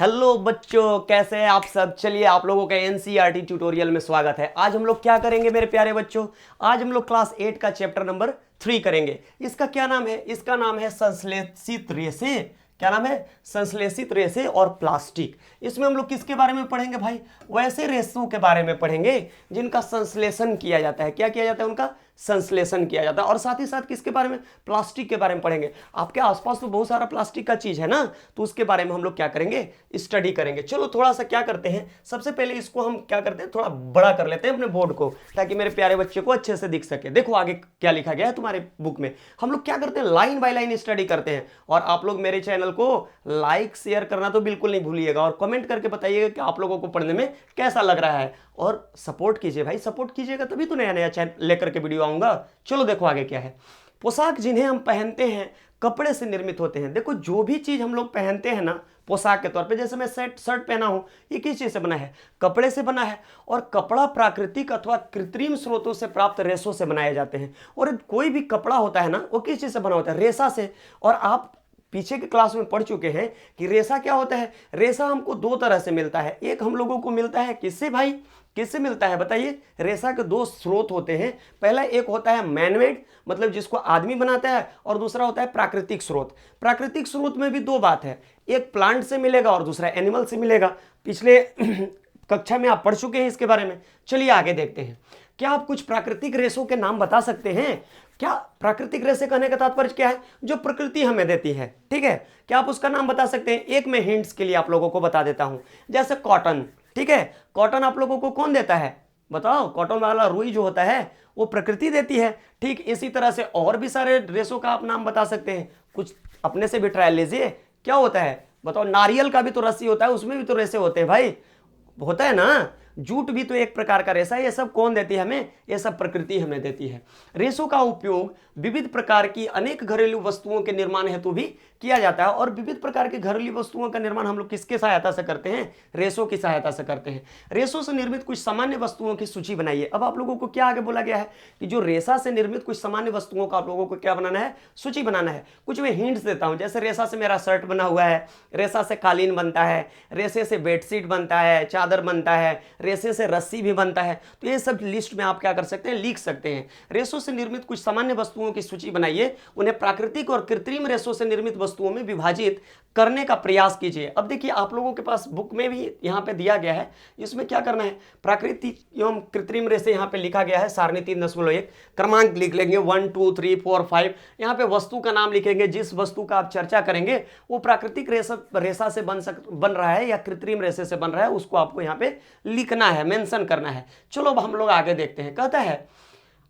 Hello बच्चों, कैसे हैं आप सब। चलिए आप लोगों का एनसीईआरटी ट्यूटोरियल में स्वागत है। आज हम लोग क्या करेंगे मेरे प्यारे बच्चों, आज हम लोग क्लास 8 का चैप्टर नंबर 3 करेंगे। इसका क्या नाम है, इसका नाम है संश्लेषित रेशे। क्या नाम है, संश्लेषित रेशे और प्लास्टिक। इसमें हम लोग किसके बारे में पढ़ेंगे भाई, वैसे रेशों के बारे में पढ़ेंगे जिनका संश्लेषण किया जाता है। क्या किया जाता है, उनका संश्लेषण किया जाता है। और साथ ही साथ किसके बारे में, प्लास्टिक के बारे में पढ़ेंगे। आपके आसपास तो बहुत सारा प्लास्टिक का चीज है ना, तो उसके बारे में हम लोग क्या करेंगे, स्टडी करेंगे। चलो थोड़ा सा क्या करते हैं, सबसे पहले इसको हम क्या करते हैं, थोड़ा बड़ा कर लेते हैं अपने बोर्ड को, ताकि मेरे प्यारे बच्चे को अच्छे से दिख सके। देखो आगे क्या लिखा गया है तुम्हारे बुक में। हम लोग क्या करते हैं, लाइन बाय लाइन स्टडी करते हैं। और आप लोग मेरे चैनल को लाइक शेयर करना तो बिल्कुल नहीं भूलिएगा, और कमेंट करके बताइएगा कि आप लोगों को पढ़ने में कैसा लग रहा है। और सपोर्ट कीजिए भाई, सपोर्ट कीजिएगा तभी तो नया नया चैनल लेकर के वीडियो आऊंगा। चलो देखो आगे क्या है। पोशाक जिन्हें हम पहनते हैं कपड़े से निर्मित होते हैं। देखो जो भी चीज हम लोग पहनते हैं ना पोशाक के तौर पे, जैसे मैं शर्ट पहना हूं, ये किस चीज से बना है, कपड़े से बना है। और कपड़ा प्राकृतिक अथवा कृत्रिम स्रोतों से प्राप्त रेशों से बनाए जाते हैं। और कोई भी कपड़ा होता है ना, वो किस चीज से बना होता है, रेशा से। और आप पीछे के क्लास में पढ़ चुके हैं कि रेशा क्या होता है। रेशा हमको दो तरह से मिलता है। एक हम लोगों को मिलता है किससे भाई, किससे मिलता है बताइए। रेशा के दो स्रोत होते हैं। पहला एक होता है मैनमेड, मतलब जिसको आदमी बनाता है, और दूसरा होता है प्राकृतिक स्रोत। प्राकृतिक स्रोत में भी दो बात है, एक प्लांट से मिलेगा और दूसरा एनिमल से मिलेगा। पिछले कक्षा में आप पढ़ चुके हैं इसके बारे में। चलिए आगे देखते हैं। क्या आप कुछ प्राकृतिक रेशों के नाम बता सकते हैं। क्या प्राकृतिक रेशे कहने का तात्पर्य क्या है, जो प्रकृति हमें देती है, ठीक है। क्या आप उसका नाम बता सकते हैं। एक मैं हिंट्स के लिए आप लोगों को बता देता हूं, जैसे कॉटन, ठीक है। कॉटन आप लोगों को कौन देता है बताओ, कॉटन वाला रुई जो होता है वो प्रकृति देती है। ठीक इसी तरह से और भी सारे रेशों का आप नाम बता सकते हैं। कुछ अपने से भी ट्रायल लीजिए। क्या होता है बताओ, नारियल का भी तो रस्सी होता है, उसमें भी तो रेशे होते हैं भाई, होता है ना। जूट भी तो एक प्रकार का रेशा है। ये सब कौन देती है हमें, ये सब प्रकृति हमें देती है। रेशों का उपयोग विविध प्रकार की अनेक घरेलू वस्तुओं के निर्माण हेतु भी किया जाता है। और विविध प्रकार की घरेलू वस्तुओं का निर्माण हम लोग किसके सहायता से करते हैं, रेशों की सहायता से करते हैं। रेशों से निर्मित कुछ सामान्य वस्तुओं की सूची बनाइए। अब आप लोगों को क्या आगे बोला गया है कि जो रेशा से निर्मित कुछ सामान्य वस्तुओं का आप लोगों को क्या बनाना है, सूची बनाना है। कुछ मैं हिंट्स देता हूं, जैसे रेशा से मेरा शर्ट बना हुआ है, रेशा से कालीन बनता है, रेशे से बेडशीट बनता है, चादर बनता है, रेशे से रस्सी भी बनता है। तो ये सब लिस्ट में आप क्या कर सकते हैं, लिख सकते हैं। रेशों से निर्मित कुछ सामान्य वस्तुओं की सूची बनाइए, उन्हें प्राकृतिक और कृत्रिम रेशों से निर्मित वस्तुओं में विभाजित करने का प्रयास कीजिए। अब देखिए आप लोगों के पास बुक में भी यहाँ पे दिया गया है, इसमें क्या करना है, प्राकृतिक एवं कृत्रिम रेशे यहाँ पे लिखा गया है सारणी 3.1। क्रमांक लिख लेंगे 1 2 3 4 5। यहाँ पे वस्तु का नाम लिखेंगे, जिस वस्तु का आप चर्चा करेंगे वो प्राकृतिक रेशा से बन रहा है या कृत्रिम रेशे से बन रहा है, उसको आपको यहाँ पे लिखना है, मेंशन करना है। चलो अब हम लोग आगे देखते हैं। कहता है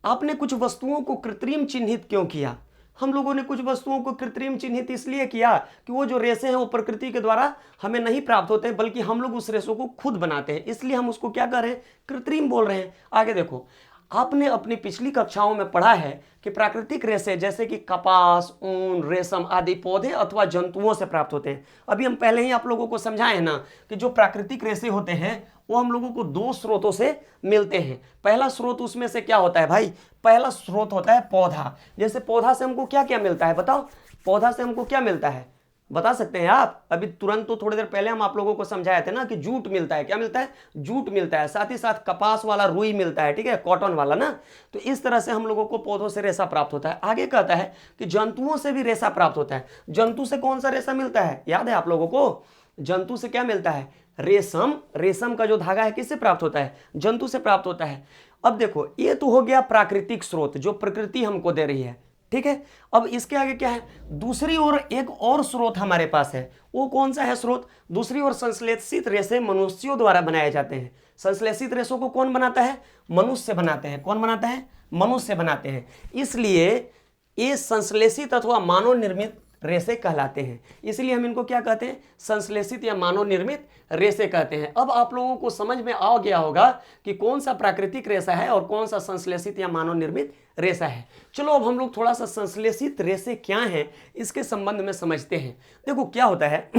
आपने कुछ वस्तुओं को कृत्रिम चिन्हित क्यों किया। हम लोगों ने कुछ वस्तुओं को कृत्रिम चिन्हित इसलिए किया कि वो जो रेशे हैं वो प्रकृति के द्वारा हमें नहीं प्राप्त होते, बल्कि हम लोग उस रेशों को खुद बनाते हैं, इसलिए हम उसको क्या कर रहे हैं, कृत्रिम बोल रहे हैं। आगे देखो, आपने अपनी पिछली कक्षाओं में पढ़ा है कि प्राकृतिक रेशे जैसे कि कपास, ऊन, रेशम आदि पौधे अथवा जंतुओं से प्राप्त होते हैं। अभी हम पहले ही आप लोगों को समझाए हैं ना कि जो प्राकृतिक रेशे होते हैं वो हम लोगों को दो स्रोतों से मिलते हैं। पहला स्रोत उसमें से क्या होता है भाई, पहला स्रोत होता है पौधा। जैसे पौधा से हमको क्या क्या मिलता है बताओ, पौधा से हमको क्या मिलता है बता सकते हैं आप। अभी तुरंत तो थोड़ी देर पहले हम आप लोगों को समझाए थे ना कि जूट मिलता है। क्या मिलता है, जूट मिलता है। साथ ही साथ कपास वाला रुई मिलता है, ठीक है, कॉटन वाला ना। तो इस तरह से हम लोगों को पौधों से रेशा प्राप्त होता है। आगे कहता है कि जंतुओं से भी रेशा प्राप्त होता है। जंतु से कौन सा रेशा मिलता है, याद है आप लोगों को, जंतु से क्या मिलता है, रेशम। रेशम का जो धागा है किससे प्राप्त होता है, जंतु से प्राप्त होता है। अब देखो ये तो हो गया प्राकृतिक स्रोत जो प्रकृति हमको दे रही है, ठीक है। अब इसके आगे क्या है, दूसरी ओर एक और स्रोत हमारे पास है। वो कौन सा है स्रोत, दूसरी ओर संश्लेषित रेशे मनुष्यों द्वारा बनाए जाते हैं। संश्लेषित रेशों को कौन बनाता है, मनुष्य बनाते हैं। कौन बनाता है, मनुष्य बनाते हैं। इसलिए ये संश्लेषित अथवा मानव निर्मित रेशे कहलाते हैं। इसलिए हम इनको क्या कहते हैं, संश्लेषित या मानव निर्मित रेशे कहते हैं। अब आप लोगों को समझ में आ गया होगा कि कौन सा प्राकृतिक रेशा है और कौन सा संश्लेषित या मानव निर्मित रेशा है। चलो अब हम लोग थोड़ा सा संश्लेषित रेशे क्या हैं इसके संबंध में समझते हैं। देखो क्या होता है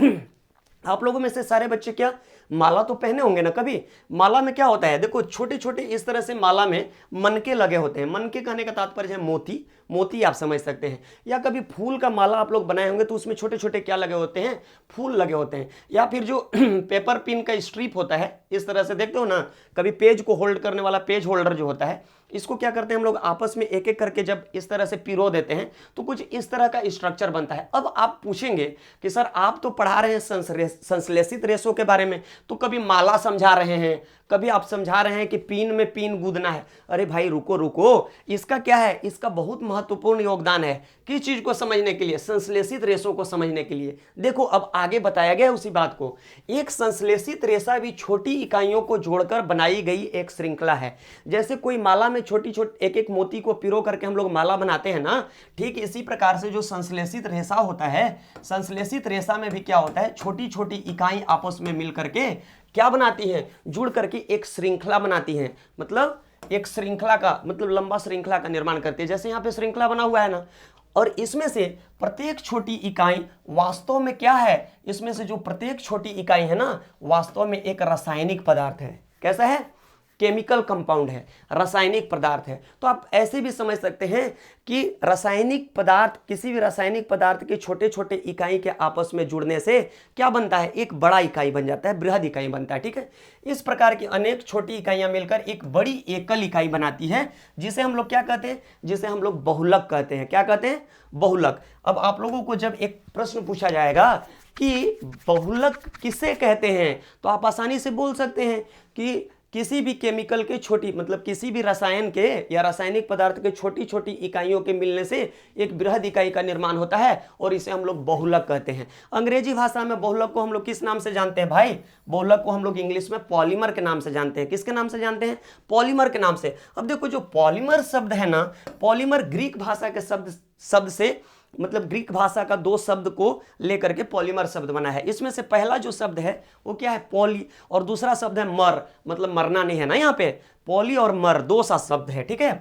आप लोगों में से सारे बच्चे क्या माला तो पहने होंगे ना कभी। माला में क्या होता है, देखो छोटे छोटे इस तरह से माला में मनके लगे होते हैं। मनके कहने का तात्पर्य है मोती। मोती आप समझ सकते हैं। या कभी फूल का माला आप लोग बनाए होंगे तो उसमें छोटे छोटे क्या लगे होते हैं, फूल लगे होते हैं। या फिर जो पेपर पिन का स्ट्रिप होता है इस तरह से देखते हो ना, कभी पेज को होल्ड करने वाला पेज होल्डर जो होता है, इसको क्या करते हैं हम लोग आपस में एक एक करके जब इस तरह से पिरो देते हैं तो कुछ इस तरह का स्ट्रक्चर बनता है। अब आप पूछेंगे कि सर आप तो पढ़ा रहे हैं संश्लेषित रेशों के बारे में, तो कभी माला समझा रहे हैं, कभी आप समझा रहे हैं कि पिन में पिन गूंदना है। अरे भाई रुको रुको, इसका क्या है, इसका बहुत महत्वपूर्ण योगदान है किस चीज को समझने के लिए, संश्लेषित रेशों को समझने के लिए। देखो अब आगे बताया गया उसी बात को। एक संश्लेषित रेशा भी छोटी इकाइयों को जोड़कर बनाई गई एक श्रृंखला है। जैसे कोई माला में छोटी छोटी एक एक मोती को पिरो करके हम लोग माला बनाते हैं ना, ठीक इसी प्रकार से जो संश्लेषित रेशा होता है, संश्लेषित रेशा में भी क्या होता है, छोटी छोटी इकाई आपस में मिल करके क्या बनाती हैं, जुड़ करके एक श्रृंखला बनाती हैं। मतलब एक श्रृंखला का मतलब लंबा श्रृंखला का निर्माण करती है। जैसे यहाँ पे श्रृंखला बना हुआ है ना, और इसमें से प्रत्येक छोटी इकाई वास्तव में क्या है, इसमें से जो प्रत्येक छोटी इकाई है ना, वास्तव में एक रासायनिक पदार्थ है। कैसा है, केमिकल कंपाउंड है, रासायनिक पदार्थ है। तो आप ऐसे भी समझ सकते हैं कि रासायनिक पदार्थ, किसी भी रासायनिक पदार्थ के छोटे छोटे इकाई के आपस में जुड़ने से क्या बनता है, एक बड़ा इकाई बन जाता है, बृहद इकाई बनता है। ठीक है, इस प्रकार की अनेक छोटी इकाइयां मिलकर एक बड़ी एकल इकाई बनाती है, जिसे हम लोग क्या कहते हैं, जिसे हम लोग बहुलक कहते हैं। क्या कहते हैं, बहुलक। अब आप लोगों को जब एक प्रश्न पूछा जाएगा कि बहुलक किसे कहते हैं, तो आप आसानी से बोल सकते हैं कि किसी भी केमिकल के छोटी मतलब किसी भी रसायन के या रासायनिक पदार्थ के छोटी छोटी इकाइयों के मिलने से एक बृहद इकाई का निर्माण होता है, और इसे हम लोग बहुलक कहते हैं। अंग्रेजी भाषा में बहुलक को हम लोग किस नाम से जानते हैं भाई, बहुलक को हम लोग इंग्लिश में पॉलीमर के नाम से जानते हैं। किसके नाम से जानते हैं, पॉलीमर के नाम से। अब देखो जो पॉलीमर शब्द है ना, पॉलीमर ग्रीक भाषा के शब्द से मतलब ग्रीक भाषा का दो शब्द को लेकर के पॉलीमर शब्द बना है। इसमें से पहला जो शब्द है वो क्या है, पॉली, और दूसरा शब्द है मर, मतलब मरना नहीं है ना, यहाँ पे पॉली और मर दो सा शब्द है। ठीक है,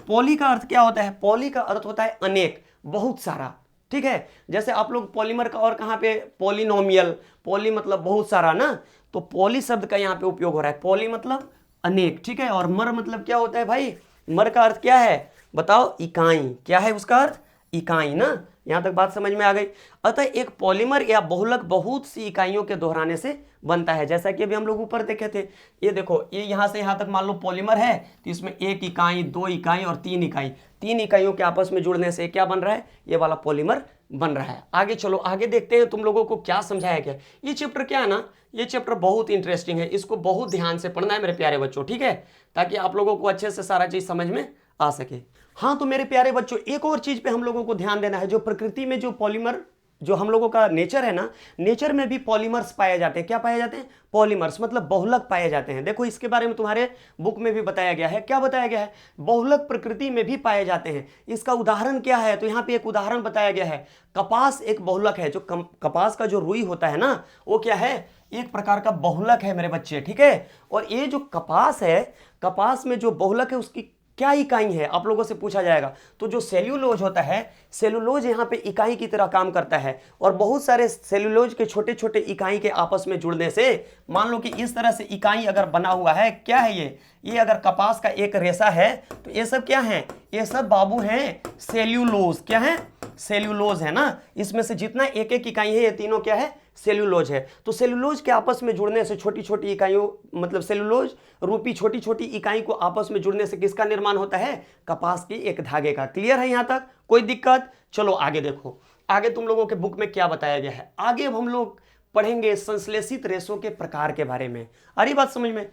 पॉली का अर्थ क्या होता है, पॉली का अर्थ होता है अनेक, बहुत सारा। ठीक है, जैसे आप लोग पॉलीमर का और कहाँ पे, पॉलिनोमियल, पॉली मतलब बहुत सारा ना, तो पॉली शब्द का यहाँ पे उपयोग हो रहा है। पॉली मतलब अनेक, ठीक है, और मर मतलब क्या होता है भाई, मर का अर्थ क्या है बताओ, इकाई। क्या है उसका अर्थ, इकाई ना। यहां तक बात समझ में आ गई। अतः एक पॉलीमर या बहुलक बहुत सी इकाइयों के दोहराने से बनता है। जैसा कि अभी हम लोग ऊपर देखे थे, ये देखो, ये यहां से यहां तक मान लो पॉलीमर है, तो इसमें एक इकाई, दो इकाई और तीन इकाई, तीन इकाइयों के आपस में जुड़ने से क्या बन रहा है, ये वाला पॉलीमर बन रहा है। आगे चलो, आगे देखते हैं तुम लोगों को क्या समझाया गया। ये चैप्टर क्या है ना, ये चैप्टर बहुत इंटरेस्टिंग है, इसको बहुत ध्यान से पढ़ना है मेरे प्यारे बच्चों। ठीक है, ताकि आप लोगों को अच्छे से सारा चीज समझ में आ सके। हाँ, तो मेरे प्यारे बच्चों एक और चीज पे हम लोगों को ध्यान देना है। जो प्रकृति में जो पॉलीमर, जो हम लोगों का नेचर है ना, नेचर में भी पॉलीमर्स पाए जाते हैं। क्या पाए जाते हैं, पॉलीमर्स मतलब बहुलक पाए जाते हैं। देखो इसके बारे में तुम्हारे बुक में भी बताया गया है। क्या बताया गया है, बहुलक प्रकृति में भी पाए जाते हैं। इसका उदाहरण क्या है, तो यहाँ पे एक उदाहरण बताया गया है। कपास एक बहुलक है। जो कपास का जो रुई होता है ना, वो क्या है, एक प्रकार का बहुलक है मेरे बच्चे। ठीक है, और ये जो कपास है, कपास में जो बहुलक है उसकी क्या इकाई है, आप लोगों से पूछा जाएगा। तो जो सेल्यूलोज होता है, सेल्यूलोज यहाँ पे इकाई की तरह काम करता है, और बहुत सारे सेल्यूलोज के छोटे छोटे इकाई के आपस में जुड़ने से, मान लो कि इस तरह से इकाई अगर बना हुआ है, क्या है ये अगर कपास का एक रेशा है, तो ये सब क्या है, ये सब बाबू हैं सेल्यूलोज। क्या है, सेल्यूलोज है ना। इसमें से जितना एक एक इकाई है, ये तीनों क्या है, सेल्यूलोज है। तो सेल्यूलोज के आपस में जुड़ने से छोटी छोटी इकाइयों मतलब सेल्यूलोज रूपी छोटी छोटी इकाई को आपस में जुड़ने से किसका निर्माण होता है, कपास के एक धागे का। क्लियर है यहाँ तक, कोई दिक्कत। चलो आगे देखो, आगे तुम लोगों के बुक में क्या बताया गया है। आगे अब हम लोग पढ़ेंगे संश्लेषित रेशों के प्रकार के बारे में। आ रही बात समझ में।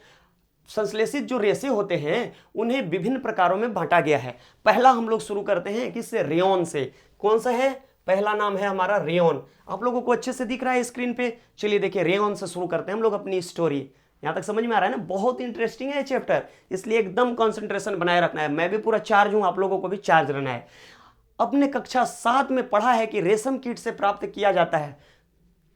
संश्लेषित जो रेशे होते हैं उन्हें विभिन्न प्रकारों में बांटा गया है। पहला हम लोग शुरू करते हैं किससे, रेयॉन से। कौन सा है, पहला नाम है हमारा रेयॉन। आप लोगों को अच्छे से दिख रहा है स्क्रीन पे। चलिए देखिए, रेयॉन से शुरू करते हैं हम लोग अपनी स्टोरी। यहां तक समझ में आ रहा है ना, बहुत इंटरेस्टिंग है ये चैप्टर, इसलिए एकदम कंसंट्रेशन बनाए रखना है। मैं भी पूरा चार्ज हूं, आप लोगों को भी चार्ज रहना है। अपने कक्षा 7 में पढ़ा है कि रेशम कीट से प्राप्त किया जाता है।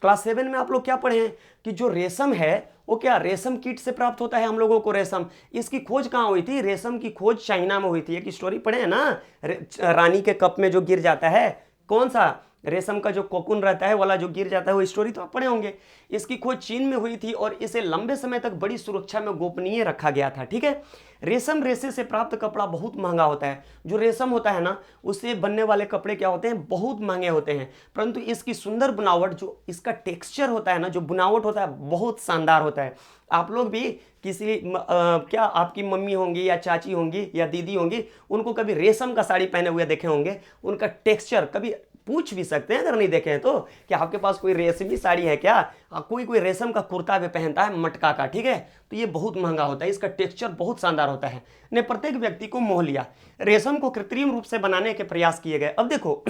क्लास 7 में आप लोग क्या पढ़े हैं कि जो रेशम है वो क्या, रेशम कीट से प्राप्त होता है हम लोगों को रेशम। इसकी खोज कहाँ हुई थी, रेशम की खोज चाइना में हुई थी। एक स्टोरी पढ़े हैं ना, रानी के कप में जो गिर जाता है, कौन सा, रेशम का जो कोकून रहता है वाला जो गिर जाता है, वो स्टोरी तो आप पढ़े होंगे। इसकी खोज चीन में हुई थी और इसे लंबे समय तक बड़ी सुरक्षा में गोपनीय रखा गया था। ठीक है, रेशम रेशे से प्राप्त कपड़ा बहुत महंगा होता है। जो रेशम होता है ना, उससे बनने वाले कपड़े क्या होते हैं, बहुत महंगे होते हैं, परंतु इसकी सुंदर बनावट, जो इसका टेक्सचर होता है ना, जो बनावट होता है, बहुत शानदार होता है। आप लोग भी किसी क्या आपकी मम्मी होंगी या चाची होंगी या दीदी होंगी, उनको कभी रेशम का साड़ी पहने हुए देखे होंगे। उनका टेक्सचर कभी पूछ भी सकते हैं अगर नहीं देखे हैं तो, कि आपके पास कोई रेशमी साड़ी है क्या। कोई रेशम का कुर्ता भी पहनता है मटका का, ठीक है, तो ये बहुत महंगा होता है, इसका टेक्सचर बहुत शानदार होता है, ने प्रत्येक व्यक्ति को मोह लिया। रेशम को कृत्रिम रूप से बनाने के प्रयास किए गए। अब देखो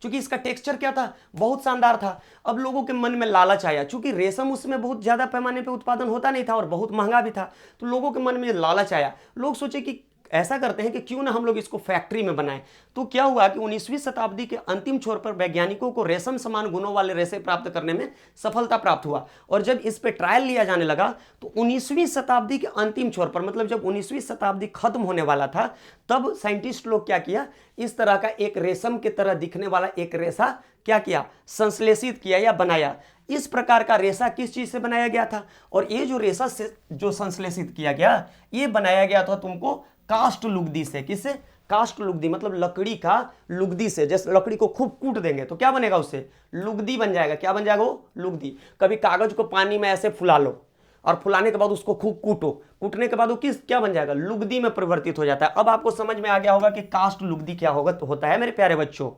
चूंकि इसका टेक्सचर क्या था, बहुत शानदार था, अब लोगों के मन में लालच आया। चूंकि रेशम उसमें बहुत ज्यादा पैमाने पे उत्पादन होता नहीं था और बहुत महंगा भी था, तो लोगों के मन में लालच आया। लोग सोचे कि ऐसा करते हैं कि क्यों ना हम लोग इसको फैक्ट्री में बनाएं। तो क्या हुआ कि 19वीं शताब्दी के अंतिम छोर पर वैज्ञानिकों को रेशम समान गुणों वाले रेशे प्राप्त करने में सफलता प्राप्त हुआ। और जब इस पे ट्रायल लिया जाने लगा तो 19वीं शताब्दी के अंतिम छोर पर, मतलब जब 19वीं शताब्दी खत्म होने वाला था, तब साइंटिस्ट लोग क्या किया, इस तरह का एक रेशम की तरह दिखने वाला एक रेशा क्या किया, संश्लेषित किया या बनाया। इस प्रकार का रेशा किस चीज से बनाया गया था, और ये जो रेशा से जो संश्लेषित किया गया, ये बनाया गया था तुमको कास्ट लुगदी से। किससे, कास्ट लुगदी, मतलब लकड़ी का लुगदी से। जैसे लकड़ी को खूब कूट देंगे तो क्या बनेगा, उससे लुगदी बन जाएगा। क्या बन जाएगा वो, लुगदी। कभी कागज को पानी में ऐसे फुला लो और फुलाने के बाद उसको खूब कूटो, कूटने के बाद वो क्या बन जाएगा, लुगदी में परिवर्तित हो जाता है। अब आपको समझ में आ गया होगा कि कास्ट लुगदी क्या होगा, तो होता है मेरे प्यारे बच्चों।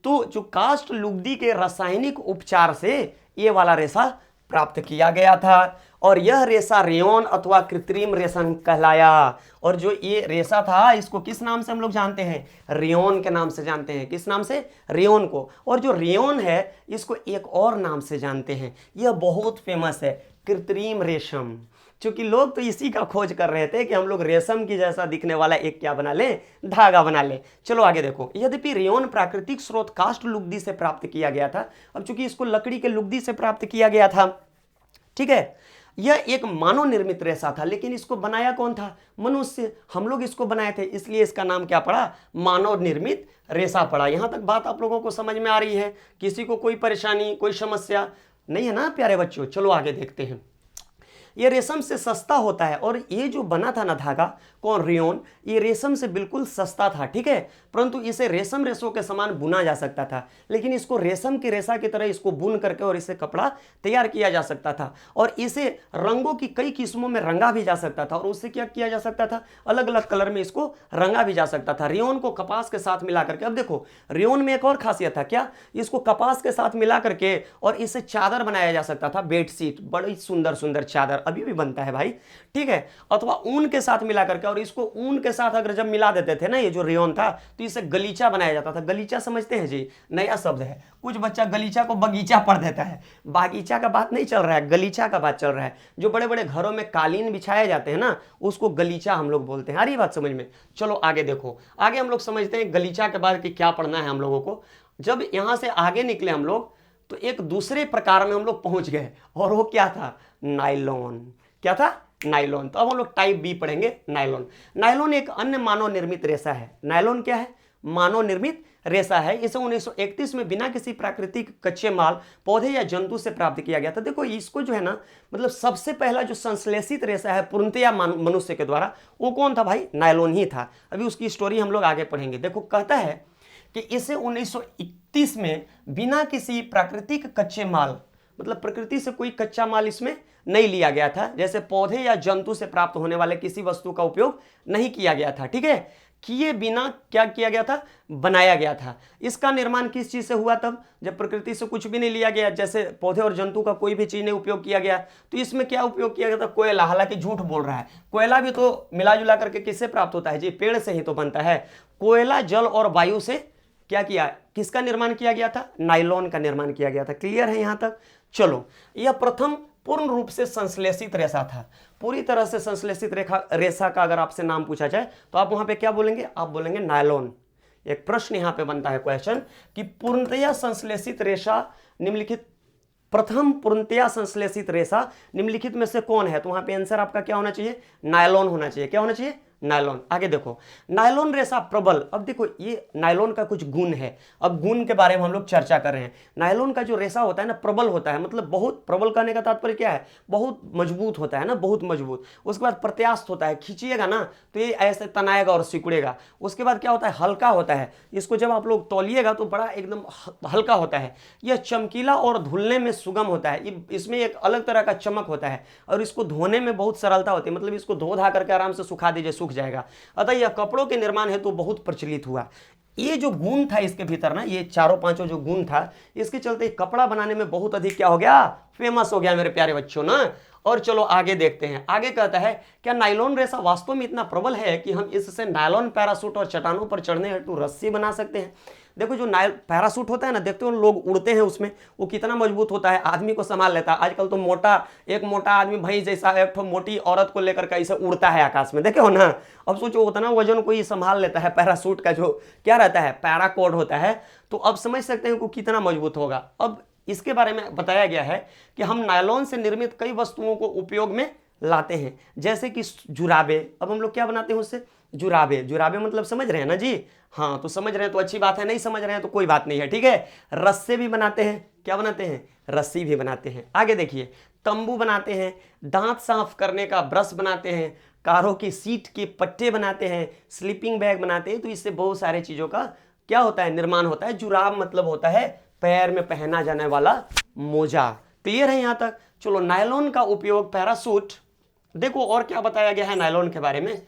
तो जो कास्ट लुगदी के रासायनिक उपचार से ये वाला रेशा प्राप्त किया गया था, और यह रेशा रेयन अथवा कृत्रिम रेशम कहलाया। और जो ये रेशा था, इसको किस नाम से हम लोग जानते हैं, रेयन के नाम से जानते हैं। किस नाम से, रेयन को। और जो रेयन है, इसको एक और नाम से जानते हैं, यह बहुत फेमस है, कृत्रिम रेशम। क्योंकि लोग तो इसी का खोज कर रहे थे कि हम लोग रेशम की जैसा दिखने वाला एक क्या बना ले, धागा बना ले। चलो आगे देखो। यद्यपि रेयन प्राकृतिक स्रोत कास्ट लुगदी से प्राप्त किया गया था, अब चूंकि इसको लकड़ी के लुगदी से प्राप्त किया गया था, ठीक है, यह एक मानव निर्मित रेशा था, लेकिन इसको बनाया कौन था, मनुष्य। हम लोग इसको बनाए थे, इसलिए इसका नाम क्या पड़ा, मानव निर्मित रेशा पड़ा। यहां तक बात आप लोगों को समझ में आ रही है, किसी को कोई परेशानी, कोई समस्या नहीं है ना प्यारे बच्चों। चलो आगे देखते हैं। ये रेशम से सस्ता होता है, और ये जो बना था ना धागा, कौन, रेयन, ये रेशम से बिल्कुल सस्ता था, ठीक है, परंतु इसे रेशम रेशों के समान बुना जा सकता था। लेकिन इसको रेशम की रेशा की तरह इसको बुन करके और इसे कपड़ा तैयार किया जा सकता था, और इसे रंगों की कई किस्मों में रंगा भी जा सकता था, और उससे क्या किया जा सकता था, अलग अलग कलर में इसको रंगा भी जा सकता था। रेयन को कपास के साथ मिला करके, अब देखो रेयन में एक और खासियत था, क्या, इसको कपास के साथ मिला करके और इससे चादर बनाया जा सकता था, बेडशीट, बड़ी सुंदर सुंदर चादर अभी भी बनता है भाई, ठीक है, अथवा ऊन के साथ मिला करके, और इसको ऊन के साथ अगर जब मिला देते थे ना, ये जो रेयन था, तो इसे गलीचा बनाया जाता था। गलीचा समझते हैं जी, नया शब्द है, कुछ बच्चा गलीचा को बगीचा पढ़ देता है, बागीचा का बात नहीं चल रहा है, गलीचा का बात चल रहा है। जो बड़े बड़े घरों में कालीन बिछाए जाते हैं ना, उसको गलीचा हम लोग बोलते हैं। आ रही बात समझ में। चलो आगे देखो, आगे हम लोग समझते हैं गलीचा के बाद कि क्या पढ़ना है हम लोगों को। जब यहां से आगे निकले हम लोग, तो एक दूसरे प्रकार में हम लोग पहुंच गए, और वो क्या था, नायलॉन। क्या था, नायलॉन। तो अब हम लोग टाइप बी पढ़ेंगे, नायलॉन। नायलॉन एक अन्य मानव निर्मित रेशा है। नायलॉन क्या है, मानव निर्मित रेशा है। इसे 1931 में बिना किसी प्राकृतिक कच्चे माल, पौधे या जंतु से प्राप्त किया गया था। देखो इसको जो है ना, मतलब सबसे पहला जो संश्लेषित रेशा है पूर्णतया मनुष्य के द्वारा, वो कौन था भाई, नायलॉन ही था। अभी उसकी स्टोरी हम लोग आगे पढ़ेंगे। देखो कहता है कि इसे 1931 में बिना किसी प्राकृतिक कच्चे माल, मतलब प्रकृति से कोई कच्चा माल इसमें नहीं लिया गया था, जैसे पौधे या जंतु से प्राप्त होने वाले किसी वस्तु का उपयोग नहीं किया गया था, ठीक है, किए बिना क्या किया गया था, बनाया गया था। इसका निर्माण किस चीज से हुआ, तब जब प्रकृति से कुछ भी नहीं लिया गया, जैसे पौधे और जंतु का कोई भी चीज नहीं उपयोग किया गया, तो इसमें क्या उपयोग किया गया था, कोयला। हालांकि झूठ बोल रहा है, कोयला भी तो मिला जुला करके किससे प्राप्त होता है जी, पेड़ से ही तो बनता है। कोयला, जल और वायु से क्या किया, किसका निर्माण किया गया था, नायलॉन का निर्माण किया गया था। क्लियर है यहां तक। चलो, यह प्रथम पूर्ण रूप से संश्लेषित रेशा था। पूरी तरह से संश्लेषित रेशा का अगर आपसे नाम पूछा जाए तो आप वहां पे क्या बोलेंगे, आप बोलेंगे नायलॉन। एक प्रश्न यहां पे बनता है, क्वेश्चन, कि पूर्णतया संश्लेषित रेशा निम्नलिखित, प्रथम पूर्णतया संश्लेषित रेशा निम्नलिखित में से कौन है, तो वहां पे आंसर आपका क्या होना चाहिए, नायलॉन होना चाहिए। क्या होना चाहिए, नायलॉन। आगे देखो, नायलॉन रेशा प्रबल। अब देखो ये नायलॉन का कुछ गुण है, अब गुण के बारे में हम लोग चर्चा कर रहे हैं। नायलॉन का जो रेशा होता है ना, प्रबल होता है, मतलब बहुत प्रबल कहने का तात्पर्य क्या है, बहुत मजबूत होता है ना, बहुत मजबूत। उसके बाद प्रत्यास्थ होता है, खींचिएगा ना तो ये ऐसे तनाएगा और सिकुड़ेगा। उसके बाद क्या होता है, हल्का होता है, इसको जब आप लोग तौलिएगा तो बड़ा एकदम हल्का होता है। यह चमकीला और धुलने में सुगम होता है, इसमें एक अलग तरह का चमक होता है, और इसको धोने में बहुत सरलता होती है, मतलब इसको धो धा करके आराम से सुखा दीजिए, सूख जाएगा। अतः यह कपड़ों के निर्माण हेतु बहुत प्रचलित हुआ। ये जो गुण था इसके भीतर ना, ये चारों पांचों जो गुण था, इसके चलते कपड़ा बनाने में बहुत अधिक क्या हो गया, फेमस हो गया मेरे प्यारे बच्चों ना। और चलो आगे देखते हैं। आगे कहता है, क्या नायलॉन रेशा वास्तव में इतना प्रबल है कि हम इससे नायलॉन पैरासूट और चट्टानों पर चढ़ने हेतु रस्सी बना सकते हैं। देखो जो पैरासूट होता है ना, देखते हो लोग उड़ते हैं उसमें, वो कितना मजबूत होता है, आदमी को संभाल लेता है। आजकल तो एक मोटा आदमी भैंस जैसा एक मोटी औरत को लेकर के ऐसे उड़ता है आकाश में, देखे हो ना। अब सोचो उतना वजन कोई संभाल लेता है, पैरासूट का जो क्या रहता है, पैराकोड होता है, तो अब समझ सकते हैं कि कितना मजबूत होगा। अब इसके बारे में बताया गया है कि हम नायलॉन से निर्मित कई वस्तुओं को उपयोग में लाते हैं, जैसे कि जुराबे। अब हम लोग क्या बनाते हैं उससे, जुराबे मतलब समझ रहे हैं ना जी, हाँ तो समझ रहे हैं तो अच्छी बात है, नहीं समझ रहे हैं तो कोई बात नहीं है, ठीक है। रस्से भी बनाते हैं, क्या बनाते हैं, रस्सी भी बनाते हैं। आगे देखिए, तंबू बनाते हैं, दांत साफ करने का ब्रश बनाते हैं, कारों की सीट के पट्टे बनाते हैं, स्लीपिंग बैग बनाते हैं। तो इससे बहुत सारे चीजों का क्या होता है, निर्माण होता है। जुराब मतलब होता है पैर में पहना जाने वाला मोजा। क्लियर है यहां तक। चलो नायलॉन का उपयोग पैरासूट, देखो और क्या बताया गया है नायलॉन के बारे में।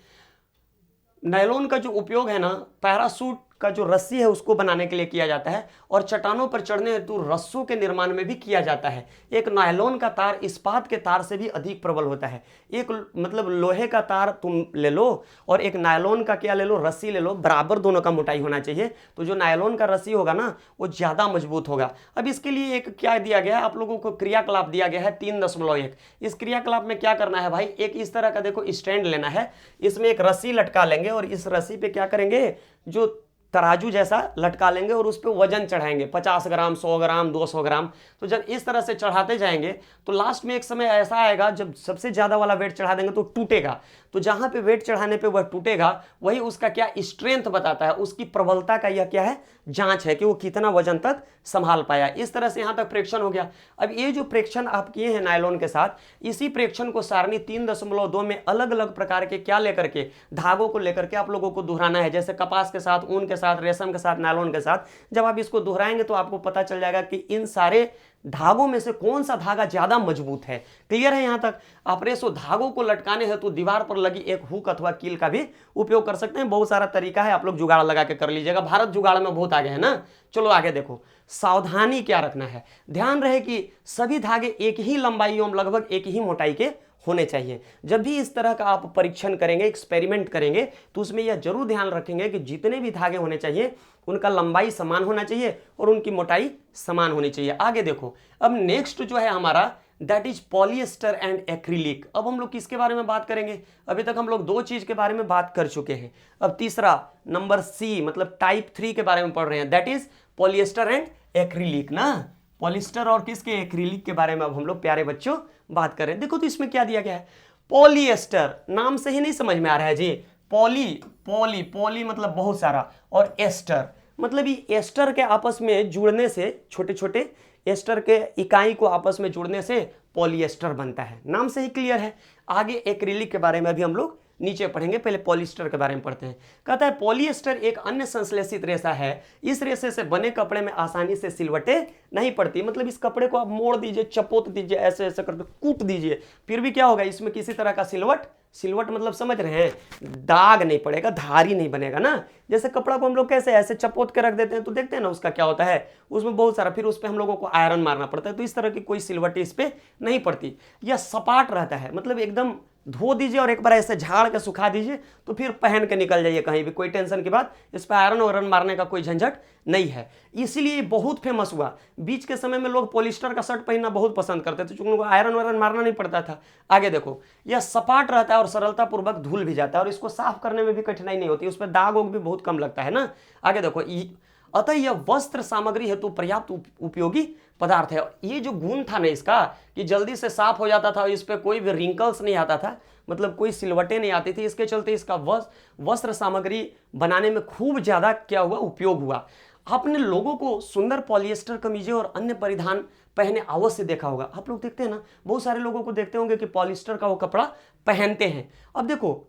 नायलॉन का जो उपयोग है ना, पैरासूट का जो रस्सी है उसको बनाने के लिए किया जाता है, और चट्टानों पर चढ़ने हेतु रस्सों के निर्माण में भी किया जाता है। एक नायलॉन का तार इस्पात के तार से भी अधिक प्रबल होता है। एक मतलब लोहे का तार तुम ले लो और एक नायलॉन का क्या ले लो, रस्सी ले लो, बराबर दोनों का मोटाई होना चाहिए, तो जो नायलॉन का रस्सी होगा ना वो ज़्यादा मजबूत होगा। अब इसके लिए एक क्या दिया गया है आप लोगों को, क्रियाकलाप दिया गया है 3.1। इस क्रियाकलाप में क्या करना है भाई, एक इस तरह का देखो स्टैंड लेना है, इसमें एक रस्सी लटका लेंगे और इस रस्सी पे क्या करेंगे, जो तराजू जैसा लटका लेंगे और उस पर वजन चढ़ाएंगे, 50 ग्राम, 100 ग्राम, 200 ग्राम। तो जब इस तरह से चढ़ाते जाएंगे तो लास्ट में एक समय ऐसा आएगा जब सबसे ज़्यादा वाला वेट चढ़ा देंगे तो टूटेगा। तो जहाँ पे वेट चढ़ाने पे वह टूटेगा वही उसका क्या स्ट्रेंथ बताता है, उसकी प्रबलता का यह क्या है, जांच है कि वो कितना वजन तक संभाल पाया। इस तरह से यहाँ तक प्रेक्षण हो गया। अब ये जो प्रेक्षण आप किए हैं नायलॉन के साथ, इसी प्रेक्षण को सारणी 3.2 में अलग अलग प्रकार के क्या लेकर के, धागों को लेकर के आप लोगों को दोहराना है। जैसे कपास के साथ, ऊन के साथ, रेशम के साथ, नायलॉन के साथ, जब आप इसको दोहराएंगे तो आपको पता चल जाएगा कि इन सारे धागों में से कौन सा धागा ज्यादा मजबूत है। क्लियर है यहां तक। आप रेशो धागों को लटकाने हेतु दीवार पर लगी एक हुक अथवा कील का भी उपयोग कर सकते हैं। बहुत सारा तरीका है, आप लोग जुगाड़ लगा के कर लीजिएगा, भारत जुगाड़ में बहुत आगे है ना। चलो आगे देखो, सावधानी क्या रखना है, ध्यान रहे कि सभी धागे एक ही लंबाई एवं लगभग एक ही मोटाई के होने चाहिए। जब भी इस तरह का आप परीक्षण करेंगे, एक्सपेरिमेंट करेंगे, तो उसमें यह जरूर ध्यान रखेंगे कि जितने भी धागे होने चाहिए उनका लंबाई समान होना चाहिए और उनकी मोटाई समान होनी चाहिए। आगे देखो, अब नेक्स्ट जो है हमारा that is polyester and acrylic. अब हम लोग किसके बारे में बात करेंगे, अभी तक हम लोग 2 चीज के बारे में बात कर चुके हैं। अब तीसरा नंबर सी मतलब टाइप 3 के बारे में पढ़ रहे हैं, that is polyester and acrylic ना। पॉलिएस्टर और किसके, एक्रिलिक के बारे में अब हम लोग प्यारे बच्चों बात करें। देखो तो इसमें क्या दिया गया है, पॉलिएस्टर नाम से ही नहीं समझ में आ रहा है जी। पॉली मतलब बहुत सारा, और एस्टर मतलब ये एस्टर के आपस में जुड़ने से, छोटे छोटे एस्टर के इकाई को आपस में जुड़ने से पॉलिएस्टर बनता है, नाम से ही क्लियर है। आगे एक्रिलिक के बारे में भी हम लोग नीचे पढ़ेंगे, पहले पॉलिएस्टर के बारे में पढ़ते हैं। कहता है पॉलिएस्टर एक अन्य संश्लेषित रेशा है, इस रेशे से बने कपड़े में आसानी से सिलवटें नहीं पड़ती। मतलब इस कपड़े को आप मोड़ दीजिए, चपोत दीजिए, ऐसे ऐसे करके कूट दीजिए, फिर भी क्या होगा, इसमें किसी तरह का सिलवट मतलब समझ रहे हैं, दाग नहीं पड़ेगा, धारी नहीं बनेगा ना। जैसे कपड़ा को हम लोग कैसे ऐसे चपोत के रख देते हैं तो देखते हैं ना उसका क्या होता है, उसमें बहुत सारा, फिर उस पर हम लोगों को आयरन मारना पड़ता है, तो इस तरह की कोई सिलवटें इस पर नहीं पड़ती। यह सपाट रहता है, मतलब एकदम धो दीजिए और एक बार ऐसे झाड़ के सुखा दीजिए तो फिर पहन के निकल जाइए कहीं भी, कोई टेंशन की बात, इस पर आयरन वायरन मारने का कोई झंझट नहीं है। इसीलिए बहुत फेमस हुआ। बीच के समय में लोग पॉलिस्टर का शर्ट पहनना बहुत पसंद करते थे, क्योंकि उनको आयरन वायरन मारना नहीं पड़ता था। आगे देखो, यह सपाट रहता है और सरलतापूर्वक धुल भी जाता है, और इसको साफ करने में भी कठिनाई नहीं होती, उस पर दाग वोग भी बहुत कम लगता है ना। आगे देखो, अतः यह वस्त्र सामग्री हेतु पर्याप्त उपयोगी पदार्थ है। ये जो गुण था ना इसका कि जल्दी से साफ हो जाता था और इस पर कोई भी रिंकल्स नहीं आता था, मतलब कोई सिलवटें नहीं आती थी, इसके चलते इसका वस्त्र सामग्री बनाने में खूब ज्यादा क्या हुआ, उपयोग हुआ। आपने लोगों को सुंदर पॉलिएस्टर कमीजें और अन्य परिधान पहने अवश्य देखा होगा। आप लोग देखते हैं ना, बहुत सारे लोगों को देखते होंगे कि पॉलिएस्टर का वो कपड़ा पहनते हैं। अब देखो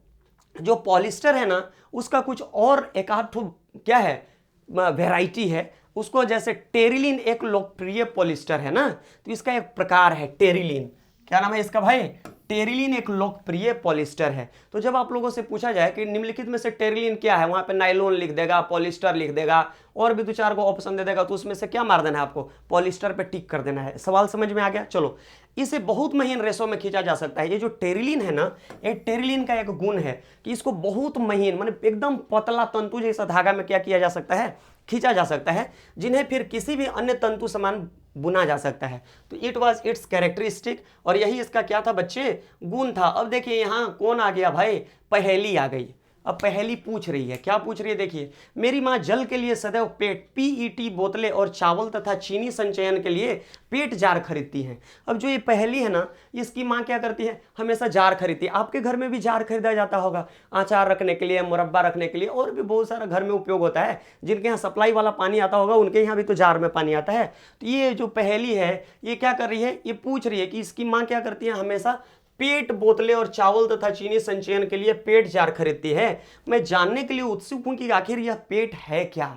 जो पॉलिएस्टर है ना उसका कुछ और एक आध क्या है वैरायटी है उसको, जैसे टेरिलिन एक लोकप्रिय पॉलिएस्टर है ना, तो इसका एक प्रकार है टेरिलिन। क्या नाम है इसका भाई, टेरिलिन एक लोकप्रिय पॉलिएस्टर है। तो जब आप लोगों से पूछा जाए कि निम्नलिखित में से टेरिलिन क्या है, वहां पे नायलॉन लिख देगा, पॉलिएस्टर लिख देगा और भी दो चार को ऑप्शन दे देगा, तो उसमें से क्या मार देना है आपको, पॉलिएस्टर पे टिक कर देना है। सवाल समझ में आ गया। चलो, इसे बहुत महीन रेशों में खींचा जा सकता है। ये जो टेरिलिन है ना, ये टेरिलिन का एक गुण है कि इसको बहुत महीन माने एकदम पतला तंतु जैसा धागा में क्या किया जा सकता है, खींचा जा सकता है, जिन्हें फिर किसी भी अन्य तंतु समान बुना जा सकता है। तो इट वॉज इट्स कैरेक्टरिस्टिक, और यही इसका क्या था बच्चे, गुण था। अब देखिए यहाँ कौन आ गया भाई, पहेली आ गई। अब पहेली पूछ रही है, क्या पूछ रही है देखिए, मेरी माँ जल के लिए सदैव पीईटी बोतलें और चावल तथा चीनी संचयन के लिए पेट जार खरीदती हैं। अब जो ये पहेली है ना, इसकी माँ क्या करती है, हमेशा जार खरीदती है। आपके घर में भी जार खरीदा जाता होगा, अचार रखने के लिए, मुरब्बा रखने के लिए, और भी बहुत सारा घर में उपयोग होता है। जिनके यहाँ सप्लाई वाला पानी आता होगा उनके यहाँ भी तो जार में पानी आता है। तो ये जो पहेली है ये क्या कर रही है, ये पूछ रही है कि इसकी माँ क्या करती है, हमेशा पेट बोतलें और चावल तथा चीनी संचयन के लिए पेट जार खरीदती है। मैं जानने के लिए उत्सुक हूं कि आखिर यह पेट है क्या।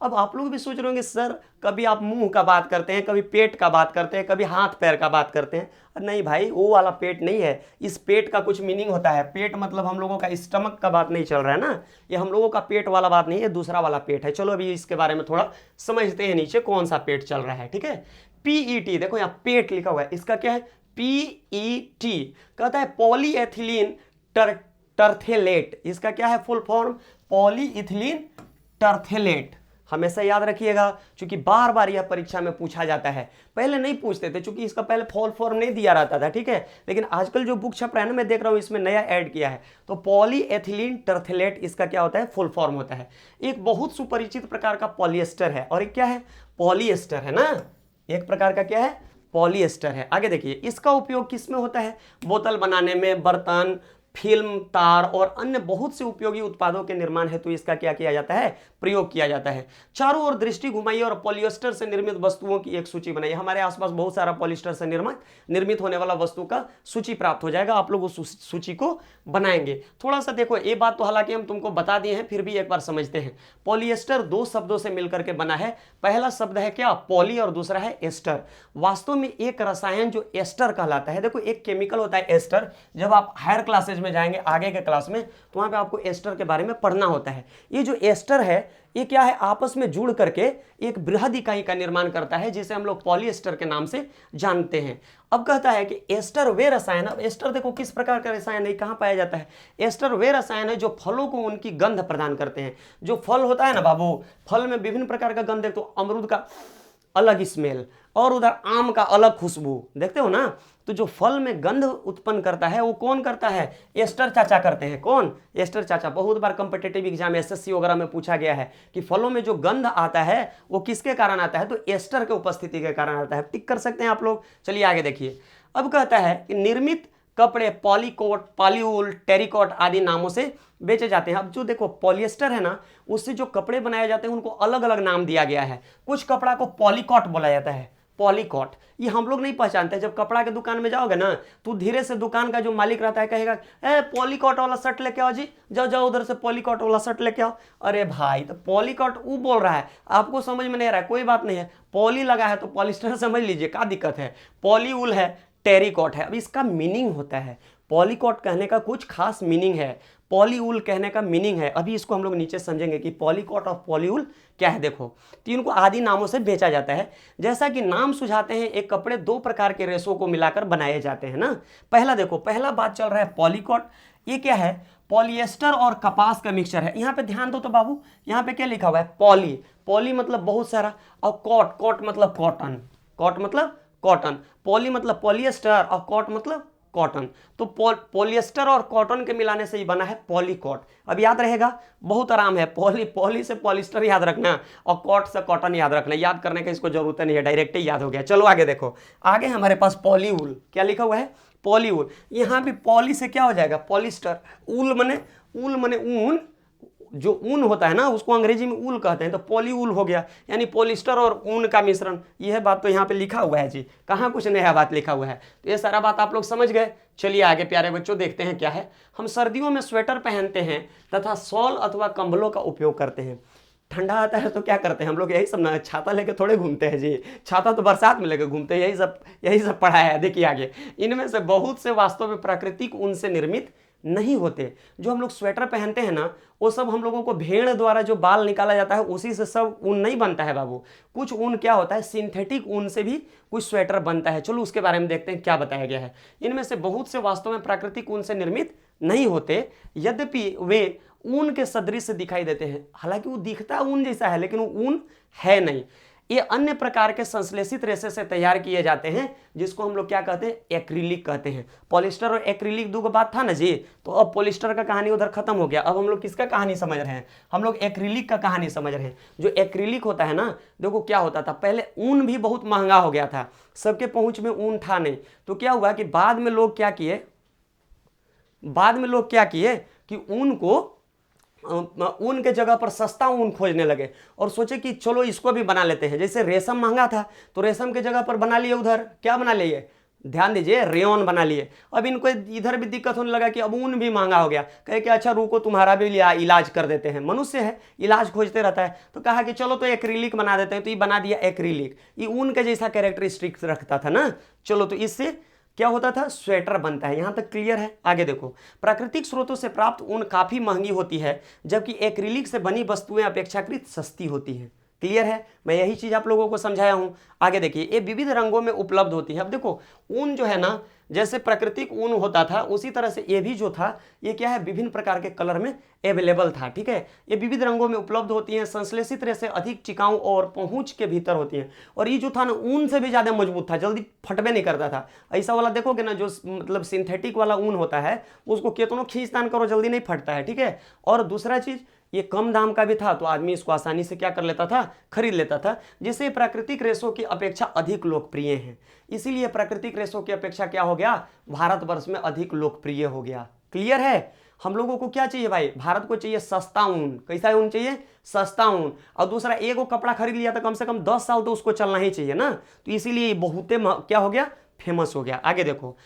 अब आप लोग भी सोच रहे होंगे सर, कभी आप मुंह का बात करते हैं, कभी पेट का बात करते हैं, कभी हाथ पैर का बात करते हैं। नहीं भाई, वो वाला पेट नहीं है। इस पेट का कुछ मीनिंग होता है। पेट मतलब हम लोगों का स्टमक का बात नहीं चल रहा है ना, ये हम लोगों का पेट वाला बात नहीं है, दूसरा वाला पेट है। चलो अभी इसके बारे में थोड़ा समझते हैं, नीचे कौन सा पेट चल रहा है। ठीक है, पीईटी देखो यहाँ पेट लिखा हुआ है, इसका क्या है, पीईटी कहता है पॉलीएथिलीन टर्थेलेट। इसका क्या है फुल फॉर्म, पॉलीइथिलीन टर्थेलेट। हमेशा याद रखिएगा, क्योंकि बार बार यह परीक्षा में पूछा जाता है। पहले नहीं पूछते थे क्योंकि इसका पहले फुल फॉर्म नहीं दिया रहता था। ठीक है, लेकिन आजकल जो बुक छप रहा है ना, मैं देख रहा हूं इसमें नया ऐड किया है। तो पॉलीएथिलीन टर्थेलेट इसका क्या होता है, फुल फॉर्म होता है। एक बहुत सुपरिचित प्रकार का पॉलिएस्टर है, और एक क्या है, पॉलिएस्टर है ना, एक प्रकार का क्या है, पॉलिएस्टर है। आगे देखिए, इसका उपयोग किस में होता है, बोतल बनाने में, बर्तन, फिल्म, तार और अन्य बहुत से उपयोगी उत्पादों के निर्माण हेतु इसका क्या किया जाता है, प्रयोग किया जाता है। चारों ओर दृष्टि घुमाइए और पॉलिएस्टर से निर्मित वस्तुओं की एक सूची बनाइए। हमारे आसपास बहुत सारा पॉलिएस्टर से निर्मित होने वाला वस्तु का सूची प्राप्त हो जाएगा। आप लोग उस सूची को बनाएंगे। थोड़ा सा देखो, ये बात तो हालांकि हम तुमको बता दिए हैं, फिर भी एक बार समझते हैं। पॉलिएस्टर दो शब्दों से मिलकर के बना है। पहला शब्द है क्या, पॉली, और दूसरा है एस्टर। वास्तव में एक रसायन जो एस्टर कहलाता है, देखो एक केमिकल होता है एस्टर। जब आप हायर क्लासेज में जाएंगे आगे के क्लास में, तो वहां पे आपको एस्टर के बारे में पढ़ना होता है। ये जो एस्टर है ये क्या है, आपस में जुड़ करके एक बृहद इकाई का निर्माण करता है, जिसे हम लोग पॉलिएस्टर के नाम से जानते हैं। अब कहता है कि एस्टर वे रसायन, अब एस्टर देखो किस प्रकार का रसायन है, कहां पाया जाता है। एस्टर वे रसायन है जो फलों को उनकी गंध प्रदान करते हैं। जो फल होता है ना बाबू, फल में विभिन्न प्रकार का गंध, तो अमरूद का अलग स्मेल और उधर आम का अलग खुशबू, देखते हो ना। तो जो फल में गंध उत्पन्न करता है वो कौन करता है, एस्टर चाचा करते हैं। कौन, एस्टर चाचा। बहुत बार कॉम्पिटिटिव एग्जाम एसएससी वगैरह में पूछा गया है कि फलों में जो गंध आता है वो किसके कारण आता है, तो एस्टर के उपस्थिति के कारण आता है। टिक कर सकते हैं आप लोग। चलिए आगे देखिए। अब कहता है कि निर्मित कपड़े पॉलीकोट, पॉलीवूल, टेरिकॉट आदि नामों से बेचे जाते हैं। अब जो देखो पॉलिएस्टर है ना, उससे जो कपड़े बनाए जाते हैं उनको अलग अलग नाम दिया गया है। कुछ कपड़ा को पॉलीकॉट बोला जाता है, पॉलीकॉट। ये हम लोग नहीं पहचानते। जब कपड़ा के दुकान में जाओगे ना, तो धीरे से दुकान का जो मालिक रहता है कहेगा, ए पॉलीकॉट वाला शर्ट लेके आओ जी, जाओ जाओ उधर से पॉलीकॉट वाला शर्ट लेके आओ। अरे भाई, तो पॉलीकॉट वो बोल रहा है, आपको समझ में नहीं आ रहा है, कोई बात नहीं है। पॉली लगा है तो पॉलिस्टर समझ लीजिए, क्या दिक्कत है। पॉलीवूल है, टेरिकॉट है। अब इसका मीनिंग होता है, पॉलीकॉट कहने का कुछ खास मीनिंग है, पॉलीवूल कहने का मीनिंग है। अभी इसको हम लोग नीचे समझेंगे कि पॉलीकॉट और पॉलीवूल क्या है। देखो, तीन को आदि नामों से बेचा जाता है। जैसा कि नाम सुझाते हैं, एक कपड़े दो प्रकार के रेशों को मिलाकर बनाए जाते हैं ना। पहला देखो, पहला बात चल रहा है पॉलीकॉट। ये क्या है, पॉलिएस्टर और कपास का मिक्सचर है। यहाँ पे ध्यान दो तो बाबू, यहाँ पे क्या लिखा हुआ है, पॉली। पॉली मतलब बहुत सारा, और कॉट मतलब कॉटन। कॉट मतलब कॉटन, पॉली मतलब पॉलिएस्टर और कॉट मतलब कॉटन। तो पॉलिएस्टर और कॉटन के मिलाने से ही बना है पॉलीकॉट। अब याद रहेगा, बहुत आराम है, पॉली से पॉलिएस्टर याद रखना और कॉट से कॉटन याद रखना, याद करने का इसको जरूरत नहीं है, डायरेक्ट ही याद हो गया। चलो आगे देखो, आगे हमारे पास पॉलीवूल, क्या लिखा हुआ है, पॉलीवूल। यहाँ भी पॉली से क्या हो जाएगा, पॉलिस्टर, ऊल मने ऊन, जो ऊन होता है ना उसको अंग्रेजी में ऊल कहते हैं, तो पॉलीवूल हो गया, यानी पॉलिस्टर और ऊन का मिश्रण। यह बात तो यहाँ पे लिखा हुआ है जी, कहाँ कुछ नया बात लिखा हुआ है, तो ये सारा बात आप लोग समझ गए। चलिए आगे प्यारे बच्चों देखते हैं क्या है। हम सर्दियों में स्वेटर पहनते हैं तथा शॉल अथवा कंबलों का उपयोग करते हैं। ठंडा आता है तो क्या करते हैं हम लोग, यही सब ना, छाता लेके थोड़े घूमते हैं जी, छाता तो बरसात में लेके घूमते हैं, यही सब पढ़ा है। देखिए आगे, इनमें से बहुत से वास्तव में प्राकृतिक ऊन से निर्मित नहीं होते। जो हम लोग स्वेटर पहनते हैं ना, वो सब हम लोगों को भेड़ द्वारा जो बाल निकाला जाता है उसी से सब ऊन नहीं बनता है बाबू। कुछ ऊन क्या होता है, सिंथेटिक ऊन से भी कुछ स्वेटर बनता है। चलो उसके बारे में देखते हैं क्या बताया गया है। इनमें से बहुत से वास्तव में प्राकृतिक ऊन से निर्मित नहीं होते, यद्यपि वे ऊन के सदृश दिखाई देते हैं। हालांकि वो दिखता ऊन जैसा है लेकिन वो ऊन है नहीं। ये अन्य प्रकार के संश्लेषित रेशे से तैयार किए जाते हैं, जिसको हम लोग क्या कहते हैं, एक्रिलिक कहते हैं। पॉलिस्टर और एक्रिलिक दो बात था ना जी, तो अब पॉलिस्टर का कहानी उधर खत्म हो गया। अब हम लोग किसका कहानी समझ रहे हैं, हम लोग एक्रिलिक का कहानी समझ रहे हैं। जो एक्रिलिक होता है ना, देखो क्या होता था, पहले ऊन भी बहुत महंगा हो गया था, सबके पहुंच में ऊन था नहीं, तो क्या हुआ कि बाद में लोग क्या किए कि ऊन के जगह पर सस्ता ऊन खोजने लगे और सोचे कि चलो इसको भी बना लेते हैं। जैसे रेशम महंगा था तो रेशम के जगह पर बना लिए, उधर क्या बना लिए, ध्यान दीजिए, रेयन बना लिए। अब इनको इधर भी दिक्कत होने लगा कि अब ऊन भी महंगा हो गया, कहे कि अच्छा रुको तुम्हारा भी इलाज कर देते हैं। मनुष्य है, इलाज खोजते रहता है, तो कहा कि चलो तो एक्रिलिक बना देते हैं, तो ये बना दिया एक्रिलिक। ये ऊन के जैसा कैरेक्टरिस्टिक्स रखता था ना, चलो तो इससे क्या होता था, स्वेटर बनता है। यहां तक क्लियर है। आगे देखो, प्राकृतिक स्रोतों से प्राप्त ऊन काफी महंगी होती है, जबकि एक्रिलिक से बनी वस्तुएं अपेक्षाकृत सस्ती होती हैं। क्लियर है, मैं यही चीज आप लोगों को समझाया हूं। आगे देखिए, ये विविध रंगों में उपलब्ध होती है। अब देखो, ऊन जो है ना, जैसे प्राकृतिक ऊन होता था उसी तरह से ये भी जो था, ये क्या है, विभिन्न प्रकार के कलर में अवेलेबल था। ठीक है, ये विविध रंगों में उपलब्ध होती हैं, संश्लेषित रेशे अधिक टिकाऊ और पहुंच के भीतर होती हैं। और ये जो था ना, ऊन से भी ज्यादा मजबूत था, जल्दी फटबे नहीं करता था। ऐसा वाला देखोगे ना, जो मतलब सिंथेटिक वाला ऊन होता है, उसको कितनों खींचतान करो जल्दी नहीं फटता है। ठीक है, और दूसरा चीज, ये कम दाम का भी था, तो आदमी इसको आसानी से क्या कर लेता था, खरीद लेता था, जिससे प्राकृतिक रेशों की अपेक्षा अधिक लोकप्रिय हैं। इसीलिए प्राकृतिक रेशों की अपेक्षा क्या हो गया, भारतवर्ष में अधिक लोकप्रिय हो गया। क्लियर है। हम लोगों को क्या चाहिए भाई, भारत को चाहिए सस्ता ऊन। कैसा ऊन चाहिए, सस्ता ऊन। और दूसरा, एक वो कपड़ा खरीद लिया तो कम से कम 10 साल तो उसको चलना ही चाहिए ना, तो इसीलिए बहुत क्या हो गया, फेमस हो गया। आगे देखो,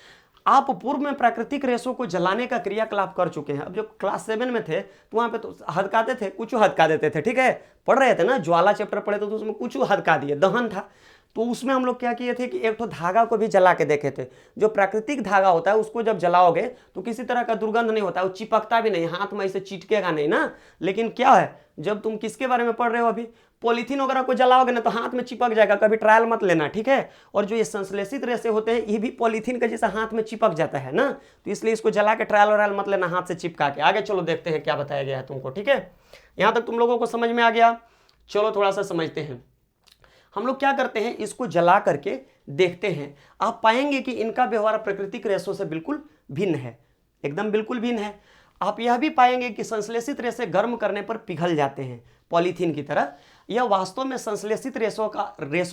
आप पूर्व में प्राकृतिक रेशों को जलाने का क्रियाकलाप कर चुके हैं। अब जब क्लास 7 में थे तो वहां पे तो हदकाते थे, कुछ हदका देते थे। ठीक है, पढ़ रहे थे ना, ज्वाला चैप्टर पढ़े तो उसमें कुछ हदका दिए, दहन था। तो उसमें हम लोग क्या किए थे कि एक तो धागा को भी जला के देखे थे। जो प्राकृतिक धागा होता है उसको जब जलाओगे तो किसी तरह का दुर्गंध नहीं होता है, वो चिपकता भी नहीं, हाथ में ऐसे चिटकेगा नहीं ना। लेकिन क्या है, जब तुम किसके बारे में पढ़ रहे हो अभी, पॉलीथीन वगैरह को जलाओगे ना तो हाथ में चिपक जाएगा, कभी ट्रायल मत लेना। ठीक है, और जो ये संश्लेषित रेशे होते हैं ये भी पॉलीथीन का जैसा हाथ में चिपक जाता है ना, तो इसलिए इसको जला के ट्रायल वरायल मत लेना, हाथ से चिपका के। आगे चलो देखते हैं क्या बताया गया है तुमको। ठीक है, यहां तक तुम लोगों को समझ में आ गया। चलो थोड़ा सा समझते हैं। हम लोग क्या करते हैं, इसको जला करके देखते हैं। आप पाएंगे कि इनका व्यवहार प्राकृतिक रेशों से बिल्कुल भिन्न है, एकदम बिल्कुल भिन्न है। आप यह भी पाएंगे कि संश्लेषित रेशे गर्म करने पर पिघल जाते हैं पॉलीथीन की तरह। यह वास्तव में संश्लेषित रेशों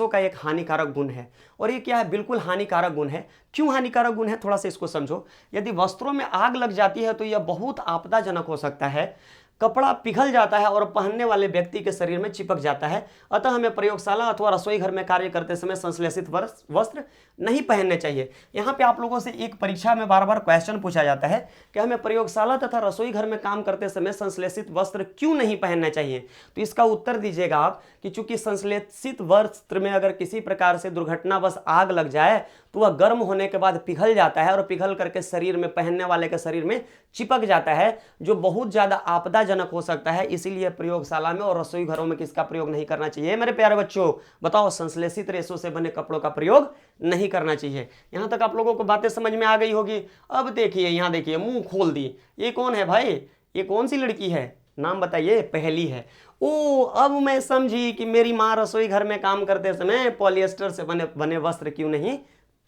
का एक हानिकारक गुण है। और ये क्या है, बिल्कुल हानिकारक गुण है। क्यों हानिकारक गुण है, थोड़ा सा इसको समझो। यदि वस्त्रों में आग लग जाती है तो यह बहुत आपदाजनक हो सकता है। कपड़ा पिघल जाता है और पहनने वाले व्यक्ति के शरीर में चिपक जाता है। अतः हमें प्रयोगशाला अथवा रसोई घर में कार्य करते समय संश्लेषित वस्त्र नहीं पहनने चाहिए। यहाँ पे आप लोगों से एक परीक्षा में बार बार क्वेश्चन पूछा जाता है कि हमें प्रयोगशाला तथा रसोई घर में काम करते समय संश्लेषित वस्त्र क्यों नहीं पहनने चाहिए। तो इसका उत्तर दीजिएगा आप कि चूंकि संश्लेषित वस्त्र में अगर किसी प्रकार से दुर्घटनावश आग लग जाए तो वह गर्म होने के बाद पिघल जाता है और पिघल करके शरीर में, पहनने वाले के शरीर में चिपक जाता है, जो बहुत ज्यादा आपदाजनक हो सकता है। इसीलिए प्रयोगशाला में और रसोई घरों में किसका प्रयोग नहीं करना चाहिए मेरे प्यारे बच्चों, बताओ, संश्लेषित रेशों से बने कपड़ों का प्रयोग नहीं करना चाहिए। यहां तक आप लोगों को बातें समझ में आ गई होगी। अब देखिए, यहां देखिए, मुंह खोल दी। ये कौन है भाई, ये कौन सी लड़की है, नाम बताइए। पहली है। ओ, अब मैं समझी कि मेरी माँ रसोई घर में काम करते समय पॉलिएस्टर से बने वस्त्र क्यों नहीं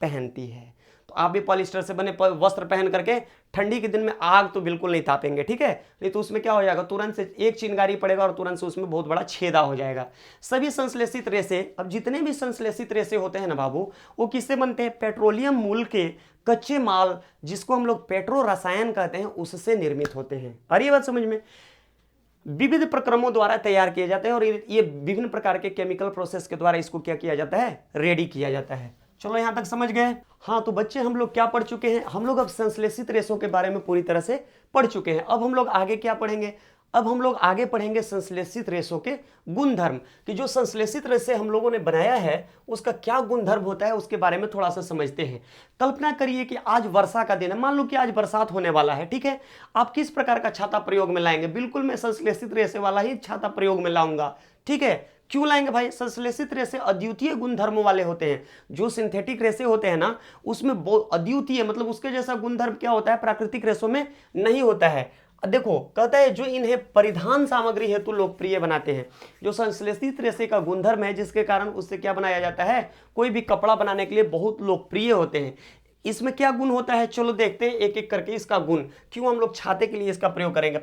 पहनती है। तो आप भी पॉलिस्टर से बने वस्त्र पहन करके ठंडी के दिन में आग तो बिल्कुल नहीं तापेंगे, ठीक है, नहीं तो उसमें क्या हो जाएगा, तुरंत से एक चिंगारी पड़ेगा और तुरंत से उसमें बहुत बड़ा छेदा हो जाएगा। सभी संश्लेषित रेसे, अब जितने भी संश्लेषित रेसे होते हैं ना बाबू, वो किससे बनते हैं, पेट्रोलियम मूल के कच्चे माल जिसको हम लोग पेट्रो रसायन कहते हैं उससे निर्मित होते हैं। आ रही है बात समझ में? विविध प्रक्रमों द्वारा तैयार किए जाते हैं और ये विभिन्न प्रकार के केमिकल प्रोसेस के द्वारा इसको क्या किया जाता है, रेडी किया जाता है। चलो यहां तक समझ गए? हाँ, तो बच्चे हम लोग क्या पढ़ चुके हैं, हम लोग अब संश्लेषित रेशों के बारे में पूरी तरह से पढ़ चुके हैं। अब हम लोग आगे क्या पढ़ेंगे, अब हम लोग आगे पढ़ेंगे संश्लेषित रेशों के गुणधर्म, कि जो संश्लेषित रेशे हम लोगों ने बनाया है उसका क्या गुणधर्म होता है, उसके बारे में थोड़ा सा समझते हैं। कल्पना करिए कि आज वर्षा का दिन है, मान लो कि आज बरसात होने वाला है, ठीक है, आप किस प्रकार का छाता प्रयोग में लाएंगे, बिल्कुल मैं संश्लेषित रेशे वाला ही छाता प्रयोग में लाऊंगा, ठीक है। क्यों लाएंगे भाई, संश्लेषित रेशे अद्वितीय गुणधर्मों वाले होते हैं। जो सिंथेटिक रेशे होते हैं ना उसमें अद्वितीय, मतलब उसके जैसा गुणधर्म क्या होता है, प्राकृतिक रेशों में नहीं होता है। देखो कहता है जो इन्हें परिधान सामग्री हेतु लोकप्रिय बनाते हैं, जो संश्लेषित रेशे का गुणधर्म है जिसके कारण उससे क्या बनाया जाता है, कोई भी कपड़ा बनाने के लिए बहुत लोकप्रिय होते हैं। इसमें क्या गुण होता है, चलो देखते हैं एक एक करके इसका गुण, क्यों हम लोग छाते के लिए इसका प्रयोग करेंगे।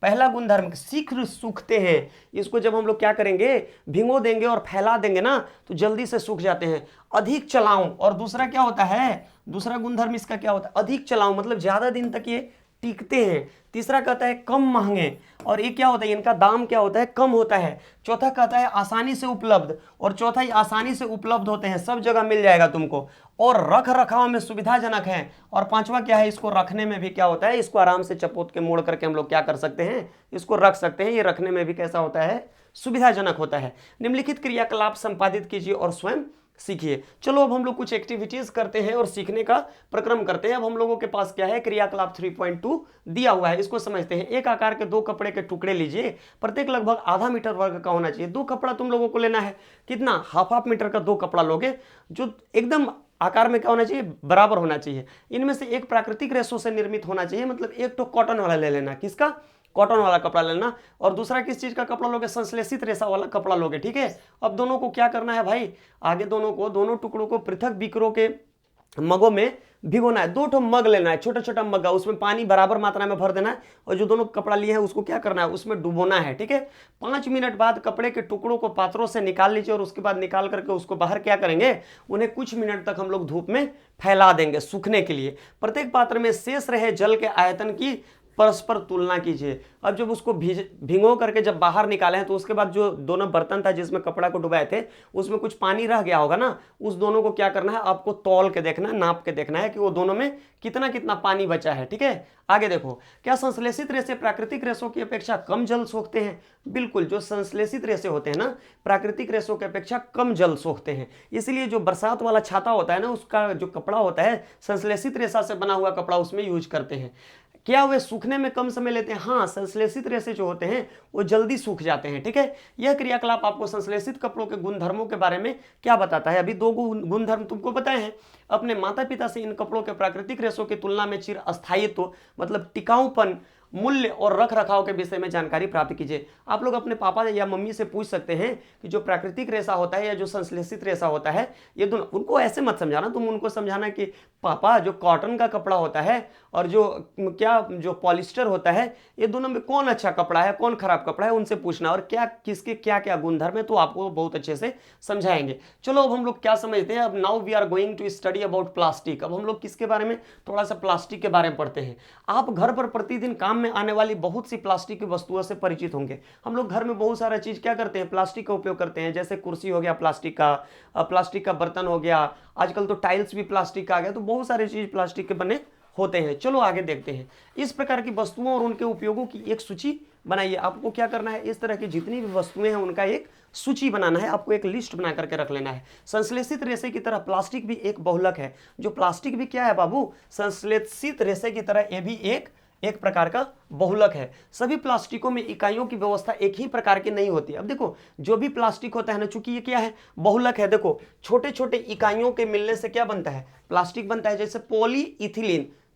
पहला गुणधर्म, शीघ्र सूखते हैं। इसको जब हम लोग क्या करेंगे, भिगो देंगे और फैला देंगे ना तो जल्दी से सूख जाते हैं। अधिक चलाऊं, और दूसरा क्या होता है, दूसरा गुणधर्म इसका क्या होता है, अधिक चलाऊं, मतलब ज्यादा दिन तक ये टिकते हैं। तीसरा कहता है कम महंगे, और ये क्या होता है, इनका दाम क्या होता है, कम होता है। चौथा कहता है आसानी से उपलब्ध, और चौथा ही आसानी से उपलब्ध होते हैं, सब जगह मिल जाएगा तुमको, और रख रखाव में सुविधाजनक है। और पांचवा क्या है, इसको रखने में भी क्या होता है, इसको आराम से चपोत के मोड़ करके हम लोग क्या कर सकते हैं, इसको रख सकते हैं। ये रखने में भी कैसा होता है, सुविधाजनक होता है। निम्नलिखित क्रियाकलाप संपादित कीजिए और स्वयं सीखिए। चलो अब हम लोग कुछ एक्टिविटीज करते हैं और सीखने का प्रक्रम करते हैं। अब हम लोगों के पास क्या है, क्रियाकलाप 3.2 दिया हुआ है, इसको समझते हैं। एक आकार के 2 कपड़े के टुकड़े लीजिए, प्रत्येक लगभग आधा मीटर वर्ग का होना चाहिए। 2 कपड़ा तुम लोगों को लेना है, कितना, हाफ मीटर का 2 कपड़ा लोगे, जो एकदम आकार में क्या होना चाहिए, बराबर होना चाहिए। इनमें से एक प्राकृतिक रेशों से निर्मित होना चाहिए, मतलब एक तो कॉटन वाला ले लेना, किसका, कॉटन वाला कपड़ा लेना, और दूसरा किस चीज का कपड़ा लोगे, संश्लेषित रेशा वाला कपड़ा लोगे, ठीक है। अब दोनों को क्या करना है भाई, आगे दोनों टुकड़ों को पृथक बीकरों के मगों में भिगोना है। 2 मग लेना है, छोटा छोटा मग्गा, उसमें पानी बराबर मात्रा में भर देना है, और जो दोनों कपड़ा लिए हैं उसको क्या करना है, उसमें डुबोना है, ठीक है। 5 मिनट बाद कपड़े के टुकड़ों को पात्रों से निकाल लीजिए, और उसके बाद निकाल करके उसको बाहर क्या करेंगे, उन्हें कुछ मिनट तक हम लोग धूप में फैला देंगे सूखने के लिए। प्रत्येक पात्र में शेष रहे जल के आयतन की परस्पर तुलना कीजिए। अब जब उसको भिगो करके जब बाहर निकाले हैं तो उसके बाद जो दोनों बर्तन था जिसमें कपड़ा को डुबाए थे उसमें कुछ पानी रह गया होगा ना, उस दोनों को क्या करना है, आपको तौल के देखना है, नाप के देखना है कि वो दोनों में कितना कितना पानी बचा है, ठीक है। आगे देखो, क्या संश्लेषित रेशे प्राकृतिक रेशों की अपेक्षा कम जल सोखते हैं? बिल्कुल, जो संश्लेषित रेशे होते हैं ना प्राकृतिक रेशों की अपेक्षा कम जल सोखते हैं। इसलिए जो बरसात वाला छाता होता है ना, उसका जो कपड़ा होता है संश्लेषित रेशा से बना हुआ कपड़ा उसमें यूज करते हैं। क्या वे सूखने में कम समय लेते हैं? हाँ, संश्लेषित रेशे जो होते हैं वो जल्दी सूख जाते हैं, ठीक है। यह क्रियाकलाप आपको संश्लेषित कपड़ों के गुणधर्मों के बारे में क्या बताता है? अभी 2 गुणधर्म तुमको बताए हैं। अपने माता पिता से इन कपड़ों के प्राकृतिक रेशों की तुलना में चिर अस्थायित्व, मतलब टिकाऊपन, मूल्य और रख रखाव के विषय में जानकारी प्राप्त कीजिए। आप लोग अपने पापा या मम्मी से पूछ सकते हैं कि जो प्राकृतिक रेशा होता है या जो संश्लेषित रेशा होता है, ये दोनों, उनको ऐसे मत समझाना, तुम उनको समझाना कि पापा जो कॉटन का कपड़ा होता है और जो पॉलिस्टर होता है, ये दोनों में कौन अच्छा कपड़ा है, कौन खराब कपड़ा है, उनसे पूछना, और क्या किसके क्या क्या गुणधर्म है, तो आपको बहुत अच्छे से समझाएंगे। चलो अब हम लोग क्या समझते हैं, अब now we are going to study about plastic. अब हम लोग किसके बारे में, थोड़ा सा प्लास्टिक के बारे में पढ़ते हैं। आप घर पर प्रतिदिन काम में आने वाली बहुत सी प्लास्टिक की वस्तुओं से परिचित होंगे। हम लोग घर में बहुत सारा चीज क्या करते हैं, प्लास्टिक का उपयोग करते हैं, जैसे कुर्सी हो गया प्लास्टिक का बर्तन हो गया, आजकल तो टाइल्स भी प्लास्टिक का आ गया, तो बहुत सारे चीज प्लास्टिक के बने होते हैं। चलो आगे देखते हैं। इस प्रकार की वस्तुओं और उनके उपयोगों की एक सूची बनाइए। आपको क्या करना है, इस तरह की जितनी भी वस्तुएं हैं उनका एक सूची बनाना है, आपको एक लिस्ट बना करके रख लेना है। संश्लेषित रेशे की तरह प्लास्टिक भी एक बहुलक है। जो प्लास्टिक भी क्या है बाबू, संश्लेषित रेशे की तरह ये भी एक प्रकार का बहुलक है। सभी प्लास्टिकों में इकाइयों की व्यवस्था एक ही प्रकार की नहीं होती। अब देखो, जो भी प्लास्टिक होता है ना, चूंकि ये क्या है, बहुलक है, देखो छोटे छोटे इकाइयों के मिलने से क्या बनता है, प्लास्टिक बनता है। जैसे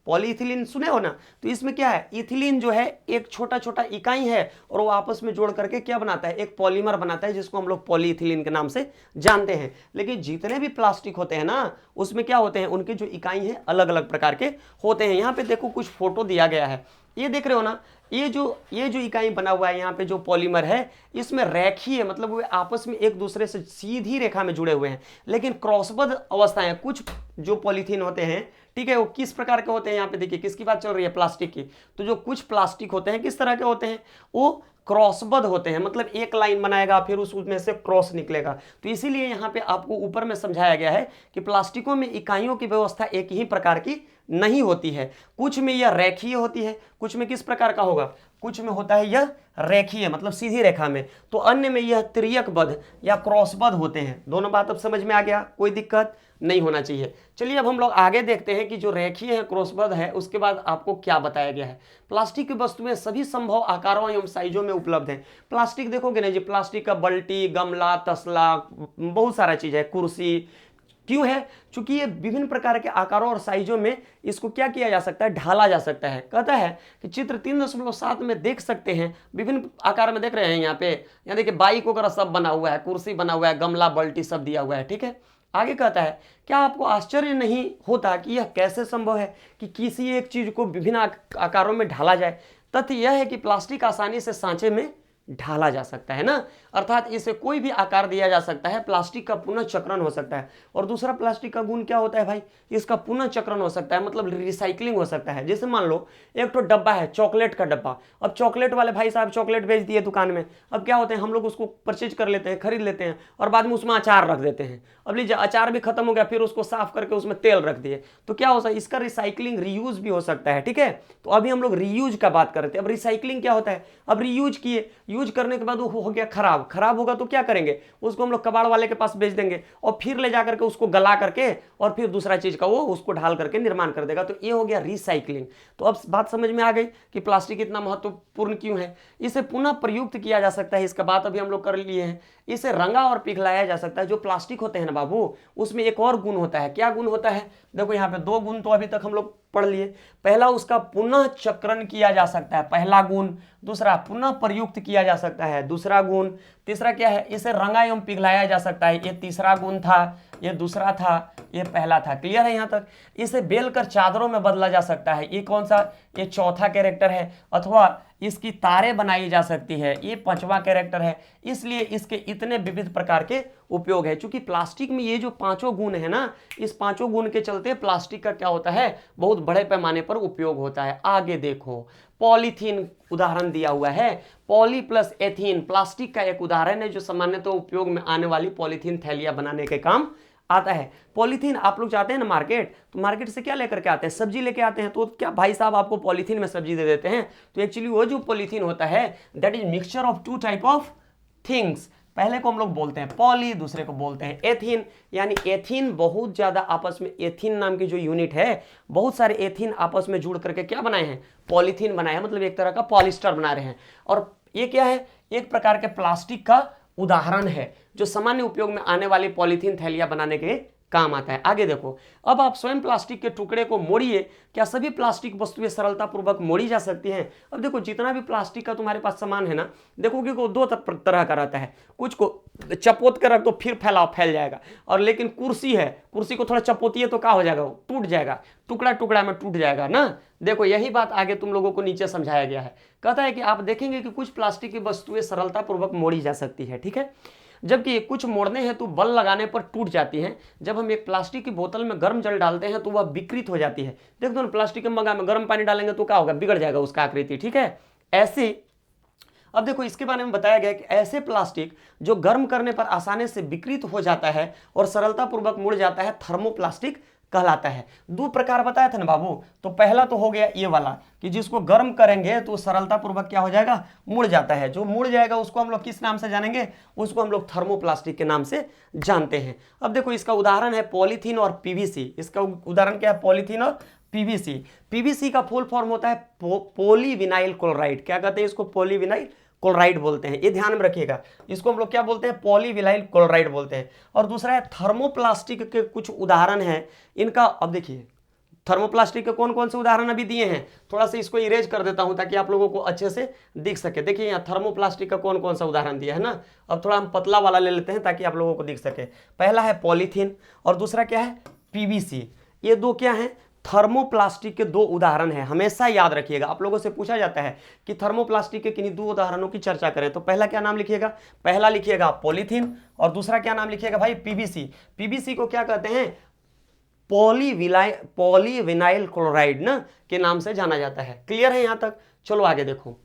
पॉलीइथिलीन सुने हो ना, तो इसमें क्या है, इथिलीन जो है एक छोटा छोटा इकाई है और वो आपस में जोड़ करके क्या बनाता है, एक पॉलीमर बनाता है जिसको हम लोग पॉलीइथिलीन के नाम से जानते हैं। लेकिन जितने भी प्लास्टिक होते हैं ना उसमें क्या होते हैं, उनके जो इकाई हैं अलग अलग प्रकार के होते हैं। यहाँ पे देखो कुछ फोटो दिया गया है, ये देख रहे हो ना, ये जो इकाई बना हुआ है यहाँ पे जो पॉलीमर है, इसमें रेखीय मतलब वे आपस में एक दूसरे से सीधी रेखा में जुड़े हुए हैं। लेकिन क्रॉसबद्ध अवस्थाएं, कुछ जो पॉलीथीन होते हैं, ठीक है, वो किस प्रकार के होते हैं, यहाँ पे देखिए किसकी बात चल रही है, प्लास्टिक की। तो जो कुछ प्लास्टिक होते हैं किस तरह के होते हैं, वो क्रॉसबद्ध होते हैं, मतलब एक लाइन बनाएगा फिर उसमें से क्रॉस निकलेगा। तो इसीलिए यहाँ पे आपको ऊपर में समझाया गया है कि प्लास्टिकों में इकाइयों की व्यवस्था एक ही प्रकार की नहीं होती है। कुछ में यह रेखीय होती है, कुछ में किस प्रकार का होगा, कुछ में होता है यह रेखीय मतलब सीधी रेखा में, तो अन्य में यह त्रियकबद्ध या क्रॉसबद्ध होते हैं। दोनों बात अब समझ में आ गया, कोई दिक्कत नहीं होना चाहिए। चलिए अब हम लोग आगे देखते हैं कि जो रेखीय है क्रॉसबद्ध है उसके बाद आपको क्या बताया गया है। प्लास्टिक की वस्तुएं सभी संभव आकारों एवं साइजों में उपलब्ध हैं। प्लास्टिक देखोगे ना जी, प्लास्टिक का बल्टी, गमला, तसला, बहुत सारा चीज है, कुर्सी। क्यों है, चूंकि ये विभिन्न प्रकार के आकारों और साइजों में इसको क्या किया जा सकता है, ढाला जा सकता है। कहता है कि चित्र 3.7 में देख सकते हैं, विभिन्न आकार में देख रहे हैं यहाँ पे, यहाँ देखिए बाइक वगैरह सब बना हुआ है, कुर्सी बना हुआ है, गमला, बल्टी सब दिया हुआ है, ठीक है। आगे कहता है, क्या आपको आश्चर्य नहीं होता कि यह कैसे संभव है कि किसी एक चीज को विभिन्न आकारों में ढाला जाए। तथ्य यह है कि प्लास्टिक आसानी से सांचे में ढाला जा सकता है ना, अर्थात इसे कोई भी आकार दिया जा सकता है। प्लास्टिक का पुनः चक्रण हो सकता है। और दूसरा प्लास्टिक का गुण क्या होता है भाई, इसका पुनः चक्रण हो सकता है, मतलब रिसाइकलिंग हो सकता है। जैसे मान लो एक तो डब्बा है, चॉकलेट का डब्बा, अब चॉकलेट वाले भाई साहब चॉकलेट बेच दिए दुकान में, अब क्या होते हैं, हम लोग उसको परचेज कर लेते हैं, खरीद लेते हैं और बाद में उसमें अचार रख देते हैं। अब लीजिए अचार भी खत्म हो गया, फिर उसको साफ करके उसमें तेल रख दिए, तो क्या हो सकता है, इसका रिसाइकलिंग रीयूज भी हो सकता है, ठीक है। तो अभी हम लोग रीयूज का बात कर रहे थे। अब रिसाइकलिंग क्या होता है, अब रीयूज किए, यूज करने के बाद वो हो गया खराब, खराब होगा तो क्या करेंगे, उसको हम लोग कबाड़ वाले के पास बेच देंगे और फिर ले जाकर के उसको गला करके और फिर दूसरा चीज का वो उसको ढाल करके निर्माण कर देगा। तो ये हो गया रिसाइकलिंग। तो अब बात समझ में आ गई कि प्लास्टिक इतना महत्वपूर्ण क्यों है। इसे पुनः प्रयुक्त किया जा सकता है, इसका बात अभी हम लोग कर लिए हैं। इसे रंगा और पिघलाया जा सकता है। जो प्लास्टिक होते हैं ना बाबू, उसमें एक और गुण होता है। क्या गुण होता है, देखो यहाँ पे दो गुण तो अभी तक हम लोग पढ़ लिए। पहला, उसका पुनः चक्रण किया जा सकता है, पहला गुण। दूसरा, पुनः प्रयुक्त किया जा सकता है, दूसरा गुण। तीसरा क्या है, इसे रंगा एवं पिघलाया जा सकता है, ये तीसरा गुण था, ये दूसरा था, ये पहला था। क्लियर है यहाँ तक। इसे बेलकर चादरों में बदला जा सकता है, ये कौन सा, ये चौथा कैरेक्टर है। अथवा इसकी तारें बनाई जा सकती है, ये पांचवा कैरेक्टर है। इसलिए इसके इतने विविध प्रकार के उपयोग है। क्योंकि प्लास्टिक में ये जो पांचों गुण है ना, इस पांचों गुण के चलते प्लास्टिक का क्या होता है, बहुत बड़े पैमाने पर उपयोग होता है। आगे देखो, पॉलीथीन उदाहरण दिया हुआ है। पॉली प्लस एथीन प्लास्टिक का एक उदाहरण है जो सामान्यतः उपयोग में आने वाली पॉलीथीन थैलियां बनाने के काम आता है। पॉलीथीन आप लोग जाते हैं ना मार्केट, तो मार्केट से क्या लेकर के आते हैं, सब्जी लेके आते हैं। तो क्या भाई साहब आपको पॉलीथीन में सब्जी दे देते हैं। तो एक्चुअली वो जो पॉलीथीन होता है, that is mixture of two type of things. पहले को हम लोग बोलते हैं पॉली, दूसरे को बोलते हैं एथीन। यानी एथीन बहुत ज्यादा आपस में, एथीन नाम की जो यूनिट है, बहुत सारे एथीन आपस में जुड़ करके क्या बनाए हैं, पॉलीथीन बनाए हैं, मतलब एक तरह का पॉलिस्टर बना रहे हैं। और ये क्या है, एक प्रकार के प्लास्टिक का उदाहरण है जो सामान्य उपयोग में आने वाली पॉलीथीन थैलियां बनाने के काम आता है। आगे देखो, अब आप स्वयं प्लास्टिक के टुकड़े को मोड़िए। क्या सभी प्लास्टिक वस्तुएं सरलतापूर्वक मोड़ी जा सकती हैं। अब देखो, जितना भी प्लास्टिक का तुम्हारे पास सामान है ना, देखोगे को दो तरह का रहता है। कुछ को चपोत कर रख दो फिर फैल जाएगा, और लेकिन कुर्सी है, कुर्सी को थोड़ा चपोतिए तो क्या हो जाएगा, वो टूट जाएगा, टुकड़ा टुकड़ा में टूट जाएगा ना। देखो यही बात आगे तुम लोगों को नीचे समझाया गया है। कहता है कि आप देखेंगे कि कुछ प्लास्टिक की वस्तुएं सरलतापूर्वक मोड़ी जा सकती है, ठीक है, जबकि कुछ मोड़ने हेतु बल लगाने पर टूट जाती हैं। जब हम एक प्लास्टिक की बोतल में गर्म जल डालते हैं तो वह विकृत हो जाती है। देख दो ना, प्लास्टिक के मगा में गर्म पानी डालेंगे तो क्या होगा, बिगड़ जाएगा उसका आकृति, ठीक है। ऐसे अब देखो, इसके बारे में बताया गया कि ऐसे प्लास्टिक जो गर्म करने पर आसानी से विकृत हो जाता है और सरलतापूर्वक मुड़ जाता है, थर्मोप्लास्टिक कहलाता है। दो प्रकार बताया था ना बाबू। तो पहला तो हो गया ये वाला कि जिसको गर्म करेंगे तो सरलतापूर्वक क्या हो जाएगा, मुड़ जाता है। जो मुड़ जाएगा उसको हम लोग किस नाम से जानेंगे, उसको हम लोग थर्मोप्लास्टिक के नाम से जानते हैं। अब देखो, इसका उदाहरण है पॉलीथीन और पीवीसी। इसका उदाहरण क्या है, पॉलीथीन और पीवीसी। पीवीसी का फुल फॉर्म होता है पॉलीविनाइल क्लोराइड। क्या कहते हैं इसको, पॉलीविनाइल क्लोराइड बोलते हैं। ये ध्यान में रखिएगा, इसको हम लोग क्या बोलते हैं, पॉलीविनाइल क्लोराइड बोलते हैं। और दूसरा है थर्मोप्लास्टिक के कुछ उदाहरण हैं इनका। अब देखिए, थर्मोप्लास्टिक के कौन कौन से उदाहरण अभी दिए हैं, थोड़ा सा इसको इरेज कर देता हूं ताकि आप लोगों को अच्छे से दिख सके। देखिए यहाँ थर्मोप्लास्टिक का कौन कौन सा उदाहरण दिया है ना। अब थोड़ा हम पतला वाला ले लेते हैं ताकि आप लोगों को दिख सके। पहला है पॉलीथीन और दूसरा क्या है पीवीसी। ये दो क्या है थर्मोप्लास्टिक के दो उदाहरण हैं। हमेशा याद रखिएगा, आप लोगों से पूछा जाता है कि थर्मोप्लास्टिक के किन्हीं दो उदाहरणों की चर्चा करें, तो पहला क्या नाम लिखिएगा, पहला लिखिएगा पॉलीथीन और दूसरा क्या नाम लिखिएगा भाई पीवीसी। पीवीसी को क्या कहते हैं पॉलीविनाइल क्लोराइड ना के नाम से जाना जाता है। क्लियर है यहां तक। चलो आगे देखो,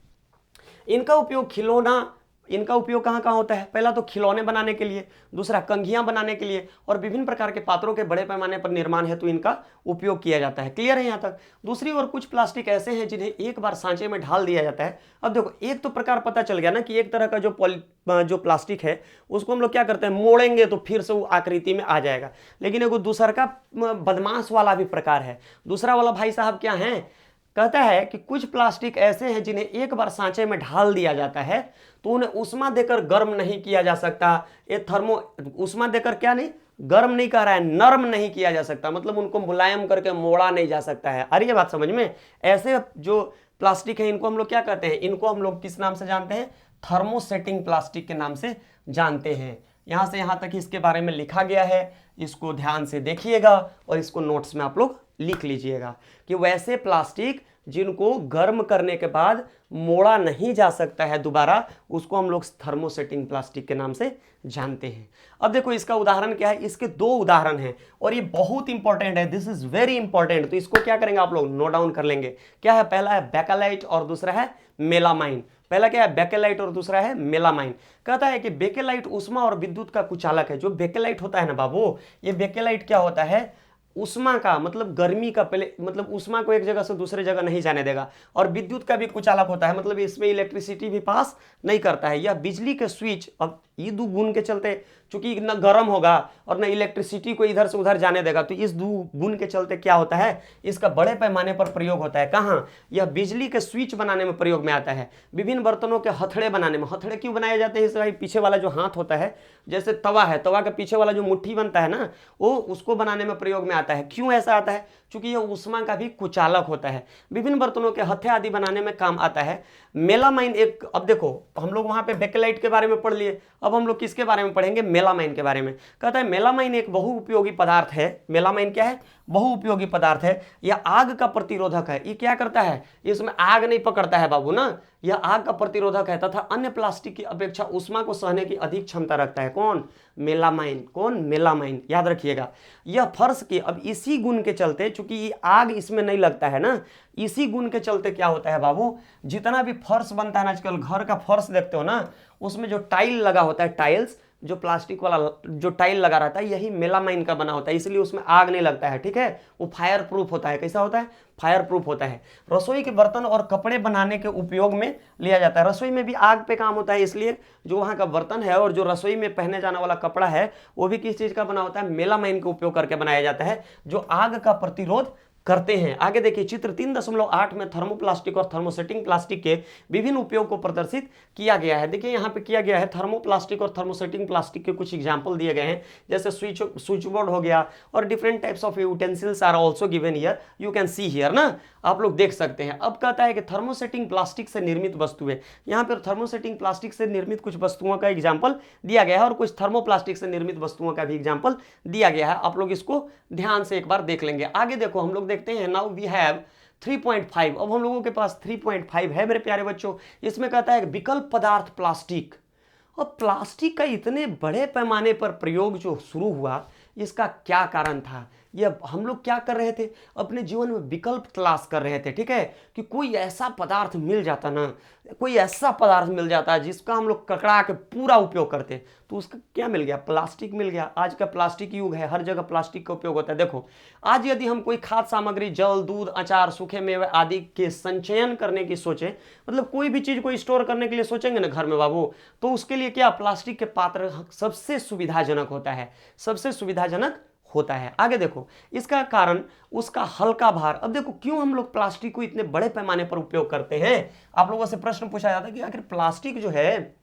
इनका उपयोग कहाँ कहाँ होता है। पहला तो खिलौने बनाने के लिए, दूसरा कंघियां बनाने के लिए और विभिन्न प्रकार के पात्रों के बड़े पैमाने पर निर्माण हेतु इनका उपयोग किया जाता है। क्लियर है यहाँ तक। दूसरी ओर कुछ प्लास्टिक ऐसे हैं जिन्हें एक बार सांचे में ढाल दिया जाता है। अब देखो एक तो प्रकार पता चल गया ना कि एक तरह का जो प्लास्टिक है उसको हम लोग क्या करते हैं मोड़ेंगे तो फिर से वो आकृति में आ जाएगा। लेकिन एगो दूसरा का बदमाश वाला भी प्रकार है। दूसरा वाला भाई साहब क्या है, कहता है कि कुछ प्लास्टिक ऐसे हैं जिन्हें एक बार सांचे में ढाल दिया जाता है तो उन्हें उष्मा देकर गर्म नहीं किया जा सकता। ये उष्मा देकर क्या नहीं गर्म नहीं कह रहा है, नर्म नहीं किया जा सकता, मतलब उनको मुलायम करके मोड़ा नहीं जा सकता है। अरे ये बात समझ में। ऐसे जो प्लास्टिक है इनको हम लोग क्या कहते हैं, इनको हम लोग किस नाम से जानते हैं, थर्मोसेटिंग प्लास्टिक के नाम से जानते हैं। यहां से यहां तक इसके बारे में लिखा गया है, इसको ध्यान से देखिएगा और इसको नोट्स में आप लोग लिख लीजिएगा कि वैसे प्लास्टिक जिनको गर्म करने के बाद मोड़ा नहीं जा सकता है दोबारा, उसको हम लोग थर्मोसेटिंग प्लास्टिक के नाम से जानते हैं। अब देखो इसका उदाहरण क्या है, इसके दो उदाहरण हैं और ये बहुत इंपॉर्टेंट है, दिस इज वेरी इंपॉर्टेंट। तो इसको क्या करेंगे आप लोग नोट डाउन कर लेंगे। क्या है, पहला है बेकेलाइट और दूसरा है मेलामाइन। पहला क्या है बेकेलाइट और दूसरा है मेलामाइन। कहता है कि बेकेलाइट ऊष्मा और विद्युत का कुचालक है। जो बेकेलाइट होता है ना बाबू, ये बेकेलाइट क्या होता है, उष्मा का मतलब गर्मी का पहले मतलब उष्मा को एक जगह से दूसरे जगह नहीं जाने देगा और विद्युत का भी कुचालक होता है, मतलब इसमें इलेक्ट्रिसिटी भी पास नहीं करता है। यह बिजली के स्विच, अब ये दो गुण के चलते चूंकि न गर्म होगा और न इलेक्ट्रिसिटी को इधर से उधर जाने देगा, तो इस दो गुण के चलते क्या होता है, इसका बड़े पैमाने पर प्रयोग होता है। कहाँ, यह बिजली के स्विच बनाने में प्रयोग में आता है। विभिन्न बर्तनों के हथड़े बनाने में। हथड़े क्यों बनाए जाते हैं, इसका पीछे वाला जो हाथ होता है, जैसे तवा है, तवा के पीछे वाला जो मुट्ठी बनता है ना, वो उसको बनाने में प्रयोग में आता है। क्यों ऐसा आता है, क्योंकि यह उष्मा का भी कुचालक होता है। विभिन्न बर्तनों के हथे आदि बनाने में काम आता है। मेलामाइन एक, अब देखो हम लोग वहां पे बेकेलाइट के बारे में पढ़ लिए, अब हम लोग किसके बारे में पढ़ेंगे, मेलामाइन के बारे में। कहता है मेलामाइन एक बहुउपयोगी पदार्थ है। मेलामाइन क्या है, बहुउपयोगी पदार्थ है। यह आग का प्रतिरोधक है। ये क्या करता है, इसमें आग नहीं पकड़ता है बाबू ना, यह आग का प्रतिरोधक है तथा अन्य प्लास्टिक की अपेक्षा उष्मा को सहने की अधिक क्षमता रखता है। कौन, मेलामाइन। कौन, मेलामाइन, याद रखिएगा। यह फर्श की, अब इसी गुण के चलते, चूंकि ये आग इसमें नहीं लगता है ना, इसी गुण के चलते क्या होता है बाबू, जितना भी फर्श बनता है ना आजकल, घर का फर्श देखते हो ना, उसमें जो टाइल लगा होता है, टाइल्स, जो प्लास्टिक वाला जो टाइल लगा रहता है, यही मेलामाइन का बना होता है, इसलिए उसमें आग नहीं लगता है। ठीक है, वो फायर प्रूफ होता है। कैसा होता है, फायर प्रूफ होता है। रसोई के बर्तन और कपड़े बनाने के उपयोग में लिया जाता है। रसोई में भी आग पे काम होता है, इसलिए जो वहाँ का बर्तन है और जो रसोई में पहने जाने वाला कपड़ा है वो भी किस चीज का बना होता है, मेलामाइन का उपयोग करके बनाया जाता है, जो आग का प्रतिरोध करते हैं। आगे देखिए चित्र 3.8 में थर्मोप्लास्टिक और थर्मोसेटिंग प्लास्टिक के विभिन्न उपयोग को प्रदर्शित किया गया है। देखिए यहाँ पे किया गया है, थर्मोप्लास्टिक और थर्मोसेटिंग प्लास्टिक के कुछ एग्जांपल दिए गए हैं, जैसे स्विच बोर्ड हो गया और different types of utensils are also given here, you can see here ना, आप लोग देख सकते हैं। अब कहता है कि थर्मोसेटिंग प्लास्टिक से निर्मित वस्तुएं, यहाँ पर थर्मोसेटिंग प्लास्टिक से निर्मित कुछ वस्तुओं का एग्जाम्पल दिया गया है और कुछ थर्मोप्लास्टिक से निर्मित वस्तुओं का भी एग्जाम्पल दिया गया है। आप लोग इसको ध्यान से एक बार देख लेंगे। आगे देखो हम लोग देखते हैं, नाउ वी हैव 3.5। अब हम लोगों के पास 3.5 है मेरे प्यारे बच्चों। इसमें कहता है विकल्प पदार्थ प्लास्टिक। और प्लास्टिक का इतने बड़े पैमाने पर प्रयोग जो शुरू हुआ, इसका क्या कारण था, यह हम लोग क्या कर रहे थे, अपने जीवन में विकल्प तलाश कर रहे थे। ठीक है, कि कोई ऐसा पदार्थ मिल जाता ना, कोई ऐसा पदार्थ मिल जाता जिसका हम लोग ककड़ा के पूरा उपयोग करते, तो उसका क्या मिल गया, प्लास्टिक मिल गया। आज का प्लास्टिक युग है, हर जगह प्लास्टिक का उपयोग होता है। देखो आज यदि हम कोई खाद्य सामग्री, जल, दूध, अचार, सूखे मेवे आदि के संचयन करने की सोचें, मतलब कोई भी चीज को स्टोर करने के लिए सोचेंगे ना घर में बाबू, तो उसके लिए क्या प्लास्टिक के पात्र सबसे सुविधाजनक होता है, सबसे सुविधाजनक होता है। आगे देखो इसका कारण उसका हल्का भार। अब देखो क्यों हम लोग प्लास्टिक को इतने बड़े पैमाने पर उपयोग करते हैं। आप लोगों से प्रश्न पूछा जाता है कि आखिर प्लास्टिक जो है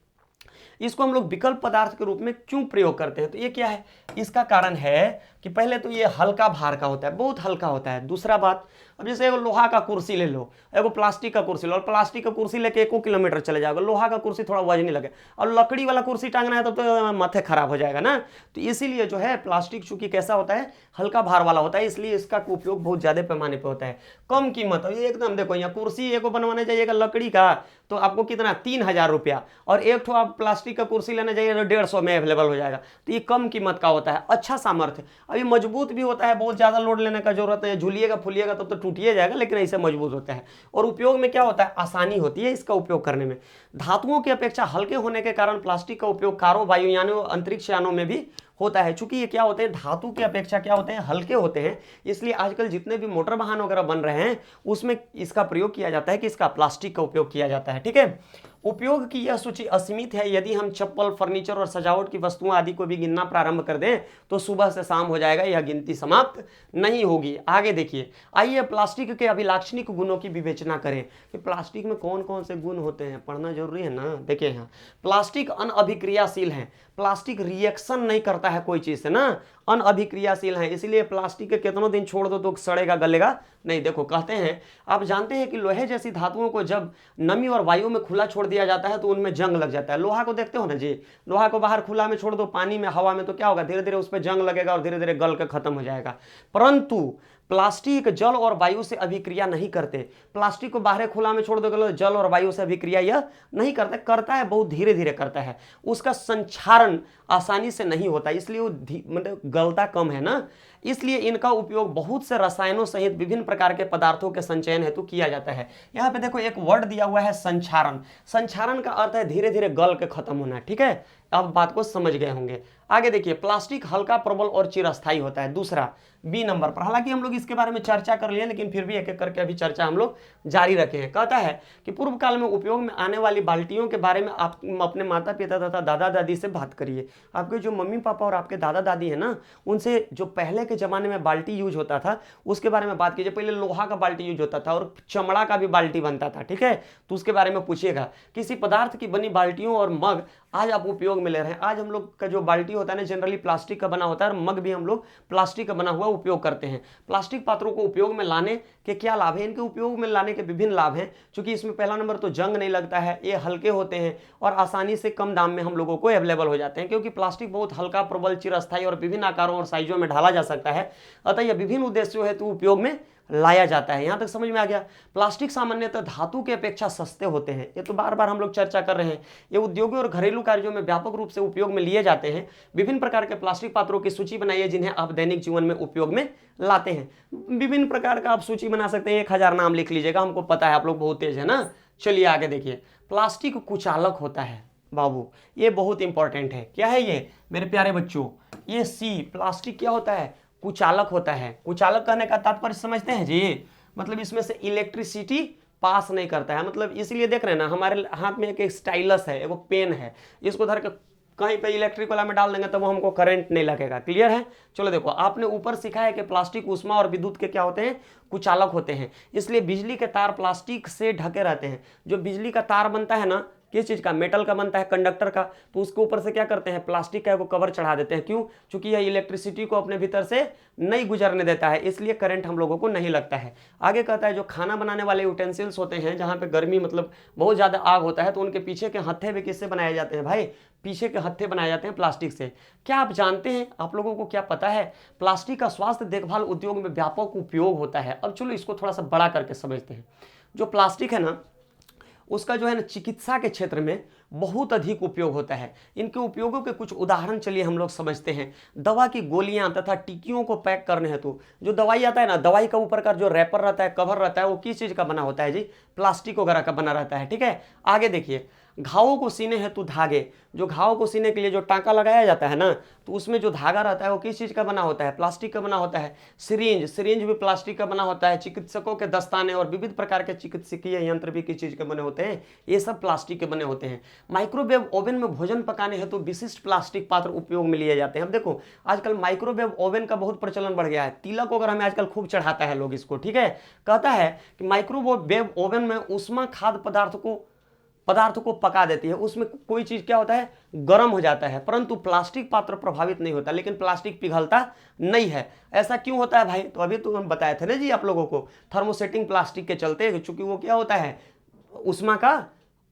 इसको हम लोग विकल्प पदार्थ के रूप में क्यों प्रयोग करते हैं? तो ये क्या है, इसका कारण है कि पहले तो ये हल्का भार का होता है, बहुत हल्का होता है। दूसरा बात, अब जैसे एगो लोहा का कुर्सी ले लो, एगो प्लास्टिक का कुर्सी लो, और प्लास्टिक का कुर्सी लेके 1 किलोमीटर चले जाओगे, लोहा का कुर्सी थोड़ा वजनी लगे, और लकड़ी वाला कुर्सी टांगना है तो माथे खराब हो जाएगा ना। तो इसीलिए जो है प्लास्टिक चूंकि कैसा होता है, हल्का भार वाला होता है, इसलिए इसका उपयोग बहुत ज्यादा पैमाने पर होता है। कम कीमत, ये एकदम देखो यहाँ कुर्सी एगो बनवाने जाइएगा लकड़ी का तो आपको कितना 3000 रुपया, और एक ठो आप प्लास्टिक का कुर्सी लेने जाइए तो 150 में अवेलेबल हो जाएगा। तो ये कम कीमत का होता है, अच्छा सामर्थ्य, अभी मजबूत भी होता है, बहुत ज्यादा लोड लेने का जरूरत नहीं है, झूलिएगा फूलिएगा तब तो टूटिए जाएगा, लेकिन ऐसे मजबूत होता है। और उपयोग में क्या होता है, आसानी होती है इसका उपयोग करने में। धातुओं की अपेक्षा हल्के होने के कारण प्लास्टिक का उपयोग कारों, वायुयानों, अंतरिक्ष यानों में भी होता है। चूंकि ये क्या होते हैं, धातु की अपेक्षा क्या होते हैं, हल्के होते हैं, इसलिए आजकल जितने भी मोटर वाहन वगैरह बन रहे हैं उसमें इसका प्रयोग किया जाता है कि इसका प्लास्टिक का उपयोग किया जाता है। ठीक है, उपयोग की यह सूची असीमित है। यदि हम चप्पल, फर्नीचर और सजावट की वस्तुओं आदि को भी गिनना प्रारंभ कर दें तो सुबह से शाम हो जाएगा, यह गिनती समाप्त नहीं होगी। आगे देखिए, आइए प्लास्टिक के अभिलाक्षणिक गुणों की विवेचना करें कि प्लास्टिक में कौन कौन से गुण होते हैं, पढ़ना जरूरी है ना। देखिए यहाँ प्लास्टिक अनअभिक्रियाशील है, प्लास्टिक रिएक्शन नहीं करता है कोई चीज से ना, अनअभिक्रियाशील है, इसलिए प्लास्टिक के कितनों दिन छोड़ दो तो सड़ेगा गलेगा नहीं। देखो कहते हैं, आप जानते हैं कि लोहे जैसी धातुओं को जब नमी और वायु में खुला छोड़ दिया जाता है तो उनमें जंग लग जाता है। लोहा को देखते हो ना जी, लोहा को बाहर खुला में छोड़ दो, पानी में, हवा में, तो क्या होगा, धीरे धीरे उस पर जंग लगेगा और धीरे धीरे गल के खत्म हो जाएगा। परंतु प्लास्टिक जल और वायु से अभिक्रिया नहीं करते। प्लास्टिक को बाहर खुला में छोड़ दोगे तो जल और वायु से अभिक्रिया यह नहीं करता, करता है बहुत धीरे धीरे करता है, उसका संक्षारण आसानी से नहीं होता, इसलिए वो मतलब गलता कम है ना। इसलिए इनका उपयोग बहुत से रसायनों सहित विभिन्न प्रकार के पदार्थों के संचयन हेतु किया जाता है। यहाँ पे देखो एक वर्ड दिया हुआ है संक्षारण। संक्षारण का अर्थ है धीरे धीरे गल के खत्म होना। ठीक है, अब बात को समझ गए होंगे। आगे देखिए, प्लास्टिक हल्का, प्रबल और चिरस्थायी होता है। दूसरा बी नंबर पर, हालांकि हम लोग इसके बारे में चर्चा कर लिए, लेकिन फिर भी एक एक करके अभी चर्चा हम लोग जारी रखे हैं। कहता है कि पूर्व काल में उपयोग में आने वाली बाल्टियों के बारे में आप अपने माता पिता तथा दादा दादी से बात करिए। आपके जो मम्मी पापा और आपके दादा दादी है ना, उनसे जो पहले के जमाने में बाल्टी यूज होता था उसके बारे में बात कीजिए। पहले लोहा का बाल्टी यूज होता था और चमड़ा का भी बाल्टी बनता था। ठीक है, तो उसके बारे में पूछिएगा। किसी पदार्थ की बनी बाल्टियों और मग आज आप उपयोग में ले रहे हैं। आज हम लोग का जो बाल्टी होता है ना, जनरली प्लास्टिक का बना होता है, और मग भी हम लोग प्लास्टिक का बना हुआ उपयोग करते हैं। प्लास्टिक पात्रों को उपयोग में लाने के क्या लाभ है? इनके उपयोग में लाने के विभिन्न लाभ हैं। क्योंकि इसमें पहला नंबर तो जंग नहीं लगता है, ये हल्के होते हैं और आसानी से कम दाम में हम लोगों को अवेलेबल हो जाते हैं। क्योंकि प्लास्टिक बहुत हल्का, प्रबल, चिरस्थायी और विभिन्न आकारों और साइजों में ढाला जा सकता है, अतः यह विभिन्न उद्देश्यों हेतु उपयोग में लाया जाता है। यहां तक समझ में आ गया। प्लास्टिक सामान्यतः धातु की अपेक्षा सस्ते होते हैं, ये तो बार बार हम लोग चर्चा कर रहे हैं। ये उद्योगों और घरेलू कार्यों में व्यापक रूप से उपयोग में लिए जाते हैं। विभिन्न प्रकार के प्लास्टिक पात्रों की सूची बनाइए जिन्हें आप दैनिक जीवन में उपयोग में लाते हैं। विभिन्न प्रकार का आप सूची बना सकते हैं, 1000 नाम लिख लीजिएगा, हमको पता है आप लोग बहुत तेज है ना। चलिए आगे देखिए, प्लास्टिक कुचालक होता है बाबू, ये बहुत इंपॉर्टेंट है। क्या है ये मेरे प्यारे बच्चों? ये सी, प्लास्टिक क्या होता है? कुचालक होता है। कुचालक कहने का तात्पर्य समझते हैं जी, मतलब इसमें से इलेक्ट्रिसिटी पास नहीं करता है। मतलब इसलिए देख रहे हैं ना, हमारे हाथ में एक स्टाइलस है, एक पेन है, इसको धर के कहीं पे इलेक्ट्रिक वाला में डाल देंगे तो वो हमको करंट नहीं लगेगा। क्लियर है? चलो देखो, आपने ऊपर सीखा है कि प्लास्टिक ऊष्मा और विद्युत के क्या होते हैं? कुचालक होते हैं। इसलिए बिजली के तार प्लास्टिक से ढके रहते हैं। जो बिजली का तार बनता है ना, किस चीज का? मेटल का बनता है, कंडक्टर का, तो उसके ऊपर से क्या करते हैं? प्लास्टिक का कवर चढ़ा देते हैं। क्यों? क्योंकि यह इलेक्ट्रिसिटी को अपने भीतर से नहीं गुजरने देता है, इसलिए करंट हम लोगों को नहीं लगता है। आगे कहता है जो खाना बनाने वाले यूटेंसिल्स होते हैं, जहां पे गर्मी मतलब बहुत ज्यादा आग होता है, तो उनके पीछे के हत्थे भी किससे बनाए जाते हैं भाई? पीछे के हत्थे बनाए जाते हैं प्लास्टिक से। क्या आप जानते हैं, आप लोगों को क्या पता है, प्लास्टिक का स्वास्थ्य देखभाल उद्योग में व्यापक उपयोग होता है। अब चलो इसको थोड़ा सा बड़ा करके समझते हैं। जो प्लास्टिक है ना, उसका जो है ना चिकित्सा के क्षेत्र में बहुत अधिक उपयोग होता है। इनके उपयोगों के कुछ उदाहरण चलिए हम लोग समझते हैं। दवा की गोलियां तथा टिक्कियों को पैक करने हेतु जो दवाई आता है ना, दवाई का ऊपर का जो रैपर रहता है, कवर रहता है, वो किस चीज का बना होता है जी? प्लास्टिक वगैरह का बना रहता है। ठीक है, आगे देखिए, घावों को सीने हेतु धागे, जो घाव को सीने के लिए जो टांका लगाया जाता है ना, तो उसमें जो धागा रहता है वो किस चीज का बना होता है? प्लास्टिक का बना होता है। सिरिंज, सिरिंज भी प्लास्टिक का बना होता है। चिकित्सकों के दस्ताने और विविध प्रकार के चिकित्सकीय यंत्र भी किस चीज के बने होते हैं? ये सब प्लास्टिक के बने होते हैं। माइक्रोवेव ओवन में भोजन पकाने हेतु विशिष्ट प्लास्टिक पात्र उपयोग में लिए जाते हैं। अब देखो, आजकल माइक्रोवेव ओवन का बहुत प्रचलन बढ़ गया है। तिलक वगैरह में आजकल खूब चढ़ाता है लोग इसको। ठीक है, कहता है कि माइक्रोवेव ओवन में ऊष्मा खाद्य पदार्थ को पदार्थ को पका देती है, उसमें कोई चीज क्या होता है, गर्म हो जाता है, परंतु प्लास्टिक पात्र प्रभावित नहीं होता, लेकिन प्लास्टिक पिघलता नहीं है। ऐसा क्यों होता है भाई? तो अभी तो हम बताए थे ना जी आप लोगों को, थर्मोसेटिंग प्लास्टिक के चलते, चूंकि वो क्या होता है, उष्मा का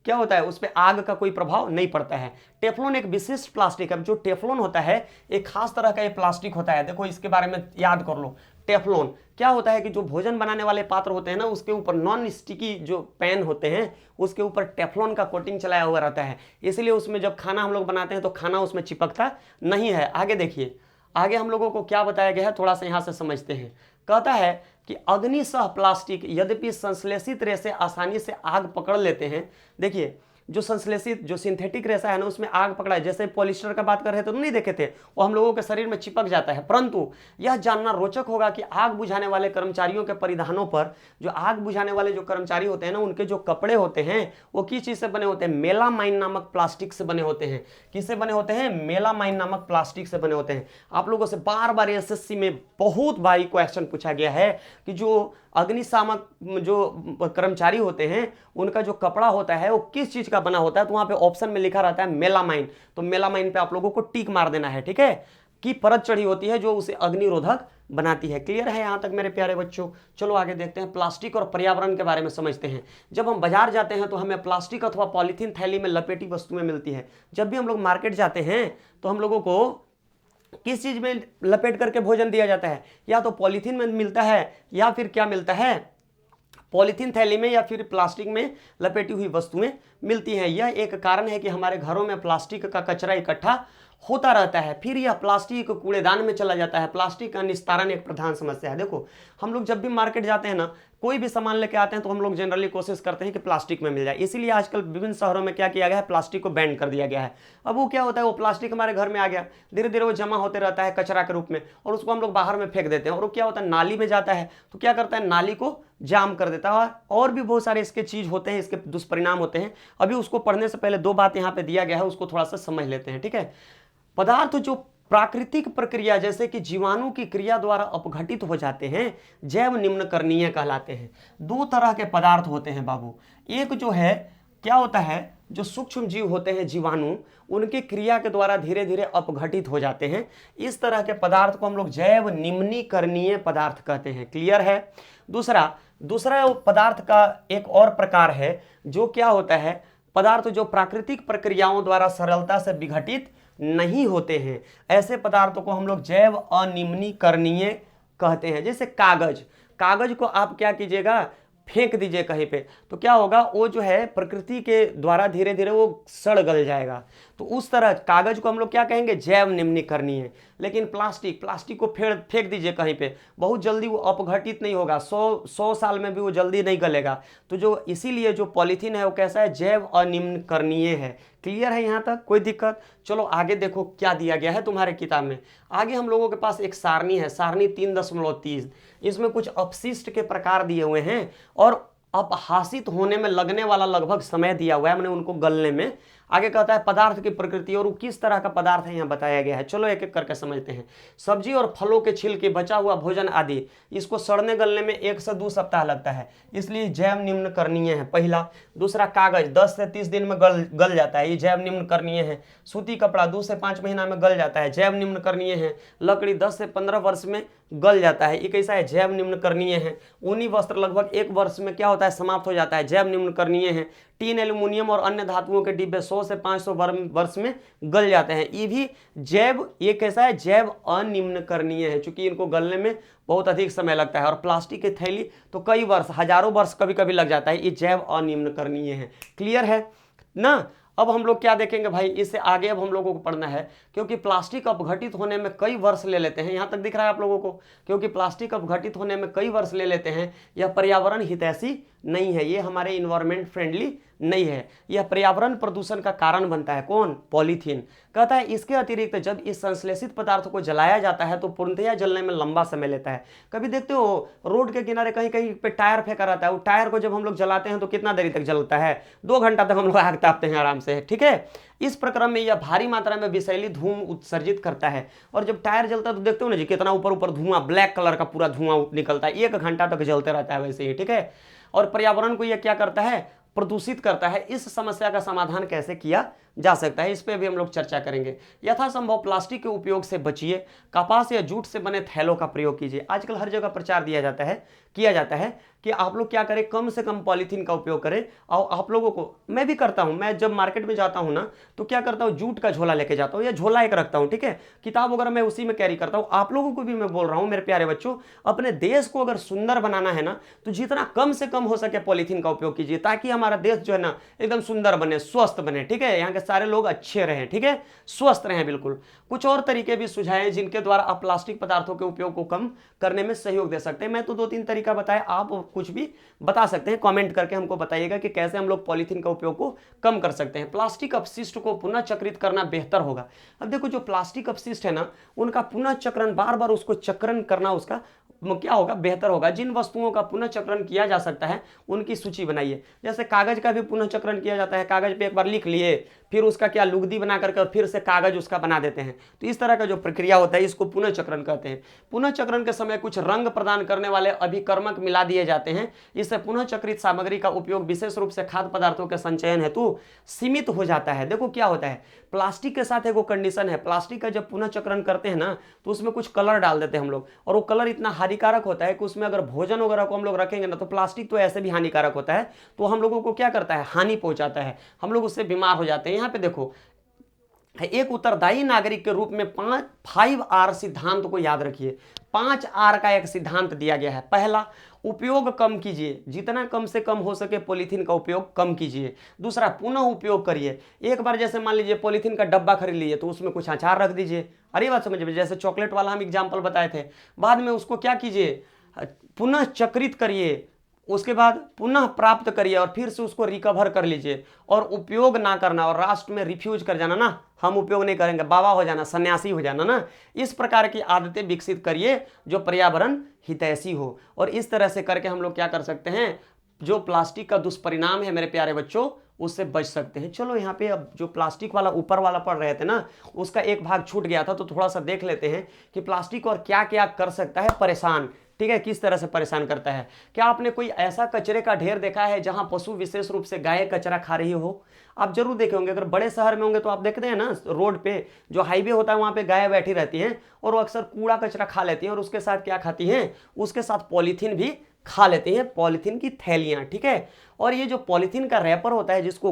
क्या होता है, उस पर आग का कोई प्रभाव नहीं पड़ता है। टेफ्लॉन एक विशिष्ट प्लास्टिक है। जो टेफ्लॉन होता है एक खास तरह का ये प्लास्टिक होता है, देखो इसके बारे में याद कर लो। टेफ्लॉन क्या होता है कि जो भोजन बनाने वाले पात्र होते हैं ना, उसके ऊपर नॉन स्टिकी जो पैन होते हैं उसके ऊपर टेफ्लॉन का कोटिंग चलाया हुआ रहता है, इसलिए उसमें जब खाना हम लोग बनाते हैं तो खाना उसमें चिपकता नहीं है। आगे देखिए, आगे हम लोगों को क्या बताया गया है, थोड़ा सा यहां से समझते हैं। कहता है कि अग्निसह प्लास्टिक यद्यपि संश्लेषित रेशे आसानी से आग पकड़ लेते हैं। देखिए जो संश्लेषित जो सिंथेटिक रेशा है ना, उसमें आग पकड़ा है, जैसे पॉलिस्टर का बात कर रहे थे तो नहीं देखे थे, वो हम लोगों के शरीर में चिपक जाता है। परंतु यह जानना रोचक होगा कि आग बुझाने वाले कर्मचारियों के परिधानों पर, जो आग बुझाने वाले जो कर्मचारी होते हैं ना, उनके जो कपड़े होते हैं वो किस चीज से बने होते हैं, मेलामाइन नामक प्लास्टिक से बने होते हैं। किससे बने होते हैं, मेलामाइन नामक प्लास्टिक से बने होते हैं। आप लोगों से बार बार एसएससी में बहुत बारी क्वेश्चन पूछा गया है कि जो अग्निशामक जो कर्मचारी होते हैं उनका जो कपड़ा होता है वो किस चीज का बना होता है, तो वहां पे ऑप्शन में लिखा रहता है मेलामाइन। तो मेलामाइन पे आप लोगों को टिक मार देना है, ठीक है, की परत चढ़ी होती है जो उसे अग्निरोधक बनाती है। क्लियर है यहां तक मेरे प्यारे बच्चों? चलो आगे देखते हैं, प्लास्टिक और पर्यावरण के बारे में समझते हैं। जब हम बाजार जाते हैं तो हमें प्लास्टिक अथवा पॉलीथीन थैली में लपेटी वस्तुएं मिलती है। जब भी हम लोग मार्केट जाते हैं तो हम लोगों को किस चीज में लपेट करके भोजन दिया जाता है, या तो पॉलीथीन में मिलता है या फिर क्या मिलता है, पॉलीथीन थैली में या फिर प्लास्टिक में लपेटी हुई वस्तुएं मिलती हैं। यह एक कारण है कि हमारे घरों में प्लास्टिक का कचरा इकट्ठा होता रहता है, फिर यह प्लास्टिक कूड़ेदान में चला जाता है। प्लास्टिक का निस्तारण एक प्रधान समस्या है। देखो हम लोग जब भी मार्केट जाते हैं ना, कोई भी सामान लेके आते हैं तो हम लोग जनरली कोशिश करते हैं कि प्लास्टिक में मिल जाए, इसीलिए आजकल विभिन्न शहरों में क्या किया गया है, प्लास्टिक को बैन कर दिया गया है। अब वो क्या होता है, वो प्लास्टिक हमारे घर में आ गया, धीरे धीरे वो जमा होते रहता है कचरा के रूप में, और उसको हम लोग बाहर में फेंक देते हैं, और वो क्या होता है, नाली में जाता है, तो क्या करता है, नाली को जाम कर देता है। और भी बहुत सारे इसके चीज होते हैं, इसके दुष्परिणाम होते हैं। अभी उसको पढ़ने से पहले दो बात यहाँ पे दिया गया है, उसको थोड़ा सा समझ लेते हैं, ठीक है। पदार्थ जो प्राकृतिक प्रक्रिया जैसे कि जीवाणु की क्रिया द्वारा अपघटित हो जाते हैं, जैव निम्नकरणीय कहलाते हैं। दो तरह के पदार्थ होते हैं बाबू, एक जो है क्या होता है, जो सूक्ष्म जीव होते हैं जीवाणु, उनके क्रिया के द्वारा धीरे धीरे अपघटित हो जाते हैं। इस तरह के पदार्थ को हम लोग जैव निम्नीकरणीय पदार्थ कहते हैं। क्लियर है? दूसरा पदार्थ का एक और प्रकार है जो क्या होता है, पदार्थ जो प्राकृतिक प्रक्रियाओं द्वारा सरलता से विघटित नहीं होते हैं, ऐसे पदार्थों को हम लोग जैव अनिम्नीकरणीय कहते हैं। जैसे कागज को आप क्या कीजिएगा, फेंक दीजिए कहीं पे, तो क्या होगा, वो जो है प्रकृति के द्वारा धीरे धीरे वो सड़ गल जाएगा। तो उस तरह कागज को हम लोग क्या कहेंगे, जैव निम्नीकरणीय। लेकिन प्लास्टिक को फेंक दीजिए कहीं पे, बहुत जल्दी वो अपघटित नहीं होगा, 100 साल में भी वो जल्दी नहीं गलेगा। तो जो इसीलिए जो पॉलीथीन है वो कैसा है, जैव अनिम्नीकरणीय है। क्लियर है यहाँ तक? कोई दिक्कत? चलो आगे देखो क्या दिया गया है तुम्हारे किताब में। आगे हम लोगों के पास एक सारणी है, सारणी 3.30। इसमें कुछ अपशिष्ट के प्रकार दिए हुए हैं और अपहासित होने में लगने वाला लगभग समय दिया हुआ है, मैंने उनको गलने में। आगे कहता है पदार्थ की प्रकृति और वो किस तरह का पदार्थ है यहाँ बताया गया है। चलो एक एक करके समझते हैं। सब्जी और फलों के छिलके, बचा हुआ भोजन आदि, इसको सड़ने गलने में 1 से 2 सप्ताह लगता है, इसलिए जैव निम्नकरणीय है पहला। दूसरा कागज 10 से 30 दिन में गल जाता है, ये जैव निम्नकरणीय है। सूती कपड़ा 2 से 5 महीना में गल जाता है, जैव निम्नकरणीय है। लकड़ी 10 से 15 वर्ष में गल जाता है, ये कैसा है, जैव निम्नकरणीय है। ऊनी वस्त्र लगभग 1 वर्ष में क्या होता है, समाप्त हो जाता है, जैव निम्नकरणीय है। टीन, एल्यूमिनियम और अन्य धातुओं के डिब्बे 100 से 500 वर्ष में गल जाते हैं, ये भी ये कैसा है, जैव अनिम्नकरणीय है, चूंकि इनको गलने में बहुत अधिक समय लगता है। और प्लास्टिक की थैली तो कई वर्ष, हजारों वर्ष कभी कभी लग जाता है, ये जैव अनिम्नकरणीय है। क्लियर है ना? अब हम लोग क्या देखेंगे भाई, इससे आगे अब हम लोगों को पढ़ना है, क्योंकि प्लास्टिक अपघटित होने में कई वर्ष ले लेते हैं। यहाँ तक दिख रहा है आप लोगों को? क्योंकि प्लास्टिक अपघटित होने में कई वर्ष ले लेते हैं, यह पर्यावरण हितैषी नहीं है, ये हमारे इन्वायरमेंट फ्रेंडली नहीं है, यह पर्यावरण प्रदूषण का कारण बनता है। कौन? पॉलीथीन। कहता है इसके अतिरिक्त जब इस संश्लेषित पदार्थ को जलाया जाता है तो पूर्णतया जलने में लंबा समय लेता है। कभी देखते हो रोड के किनारे कहीं कहीं पे टायर फेंका रहता है, वो टायर को जब हम लोग जलाते हैं तो कितना देरी तक जलता है, 2 घंटा तक हम लोग आग तापते हैं आराम से, ठीक है। इस प्रक्रम में यह भारी मात्रा में विषैली धूम उत्सर्जित करता है, और जब टायर जलता है तो देखते हो ना जी कितना ऊपर ऊपर धुआं, ब्लैक कलर का पूरा धुआं निकलता है, 1 घंटा तक जलते रहता है वैसे ही, ठीक है। और पर्यावरण को यह क्या करता है, प्रदूषित करता है, इस समस्या का समाधान कैसे किया जा सकता है, इस पे भी हम लोग चर्चा करेंगे। यथासंभव प्लास्टिक के उपयोग से बचिए, कपास या जूट से बने थैलों का प्रयोग कीजिए। आजकल हर जगह प्रचार किया जाता है कि आप लोग क्या करें, कम से कम पॉलीथीन का उपयोग करें। और आप लोगों को, मैं भी करता हूं, मैं जब मार्केट में जाता हूं ना तो क्या करता हूं, जूट का झोला लेके जाता हूं या झोला एक रखता हूं, ठीक है, किताब वगैरह मैं उसी में कैरी करता हूं। आप लोगों को भी मैं बोल रहा हूं मेरे प्यारे बच्चों, अपने देश को अगर सुंदर बनाना है ना तो जितना कम से कम हो सके पॉलीथीन का उपयोग कीजिए, ताकि हमारा देश जो है ना एकदम सुंदर बने, स्वस्थ बने, ठीक है, यहाँ के सारे लोग अच्छे रहें, ठीक है, स्वस्थ रहें। बिल्कुल कुछ और तरीके भी सुझाएं जिनके द्वारा आप प्लास्टिक पदार्थों के उपयोग को कम करने में सहयोग दे सकते हैं। मैं तो 2-3 तरीका बताया, आप कुछ भी बता सकते हैं, कमेंट करके हमको बताइएगा कि कैसे हम लोग पॉलीथीन का उपयोग को कम कर सकते हैं। प्लास्टिक अपशिष्ट को पुनः चक्रित करना बेहतर होगा। अब देखो जो प्लास्टिक अपशिष्ट है ना, उनका पुनः चक्रण, बार बार उसको चक्रण करना उसका क्या होगा, बेहतर होगा। जिन वस्तुओं का पुनः चक्रण किया जा सकता है उनकी सूची बनाइए। जैसे कागज का भी पुनः चक्रण किया जाता है, कागज पे एक बार लिख लिए, फिर उसका क्या लुगदी बना करके और फिर से कागज उसका बना देते हैं। तो इस तरह का जो प्रक्रिया होता है इसको पुनः चक्रण कहते हैं। पुनः चक्रण के समय कुछ रंग प्रदान करने वाले अभिकर्मक मिला दिए जाते हैं। इससे पुनः चक्रित सामग्री का उपयोग विशेष रूप से खाद्य पदार्थों के संचयन हेतु सीमित हो जाता है। देखो क्या होता है, प्लास्टिक के साथ एक कंडीशन है, प्लास्टिक का जब पुनः चक्रण करते हैं ना तो उसमें कुछ कलर डाल देते हैं हम लोग, और वो कलर इतना हानिकारक होता है कि उसमें अगर भोजन वगैरह को हम लोग रखेंगे ना, तो प्लास्टिक तो ऐसे भी हानिकारक होता है, तो हम लोगों को क्या करता है, हानि पहुंचाता है, हम लोग उससे बीमार हो जाते हैं। यहाँ पे देखो एक उत्तरदायी नागरिक के रूप में 5R सिद्धांत को याद रखिए। 5R का एक सिद्धांत दिया गया है। पहला, उपयोग कम कीजिए, जितना कम से कम हो सके पॉलीथीन का उपयोग कम कीजिए। दूसरा, पुनः उपयोग करिए। एक बार जैसे मान लीजिए पॉलीथीन का डब्बा खरीद लीजिए तो उसमें कुछ अचार रख दीजिए, अरे बात समझ में, जैसे चॉकलेट वाला हम एग्जाम्पल बताए थे। बाद में उसको क्या कीजिए, पुनः चक्रित करिए, उसके बाद पुनः प्राप्त करिए और फिर से उसको रिकवर कर लीजिए। और उपयोग ना करना और राष्ट्र में रिफ्यूज कर जाना ना, हम उपयोग नहीं करेंगे, बाबा हो जाना, सन्यासी हो जाना ना, इस प्रकार की आदतें विकसित करिए जो पर्यावरण हितैषी हो। और इस तरह से करके हम लोग क्या कर सकते हैं, जो प्लास्टिक का दुष्परिणाम है मेरे प्यारे बच्चों उससे बच सकते हैं। चलो यहाँ पे अब जो प्लास्टिक वाला ऊपर वाला पढ़ रहे थे ना, उसका एक भाग छूट गया था, तो थोड़ा सा देख लेते हैं कि प्लास्टिक और क्या क्या कर सकता है परेशान, ठीक है, किस तरह से परेशान करता है। क्या आपने कोई ऐसा कचरे का ढेर देखा है जहां पशु, विशेष रूप से गाय, कचरा खा रही हो? आप जरूर देखे होंगे, अगर बड़े शहर में होंगे तो आप देखते हैं ना, रोड पे जो हाईवे होता है वहां पे गाय बैठी रहती हैं और वो अक्सर कूड़ा कचरा खा लेती हैं, और उसके साथ क्या खाती हैं, उसके साथ पॉलीथीन भी खा लेती हैं, पॉलीथीन की थैलियां, ठीक है। और ये जो पॉलीथीन का रैपर होता है जिसको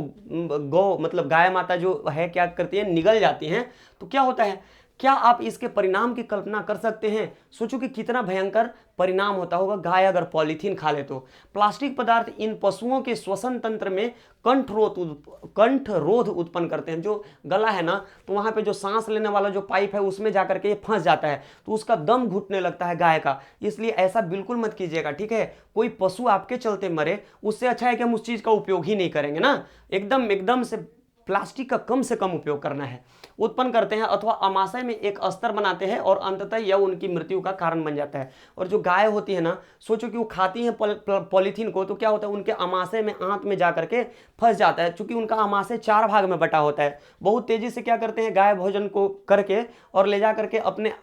गौ मतलब गाय माता जो है क्या करती है, निगल जाती हैं, तो क्या होता है, क्या आप इसके परिणाम की कल्पना कर सकते हैं? सोचो कि कितना भयंकर परिणाम होता होगा गाय अगर पॉलीथीन खा ले तो। प्लास्टिक पदार्थ इन पशुओं के श्वसन तंत्र में कंठरोध उत्पन्न करते हैं। जो गला है ना, तो वहां पे जो सांस लेने वाला जो पाइप है उसमें जाकर के ये फंस जाता है, तो उसका दम घुटने लगता है गाय का। इसलिए ऐसा बिल्कुल मत कीजिएगा, ठीक है। कोई पशु आपके चलते मरे, उससे अच्छा है कि हम उस चीज का उपयोग ही नहीं करेंगे ना। एकदम से प्लास्टिक का कम से कम उपयोग करना है। उत्पन्न करते हैं अथवा आमाशय में एक अस्तर बनाते हैं और अंततः यह उनकी मृत्यु का कारण बन जाता है। और जो गाय होती है ना, सोचो कि वो खाती हैं पॉलीथीन को, तो क्या होता है, उनके आमाशय में, आंत में जाकर के फंस जाता है। चूंकि उनका आमाशय 4 भाग में बटा होता है, बहुत तेजी से क्या करते हैं, गाय भोजन को करके और ले जा करके अपने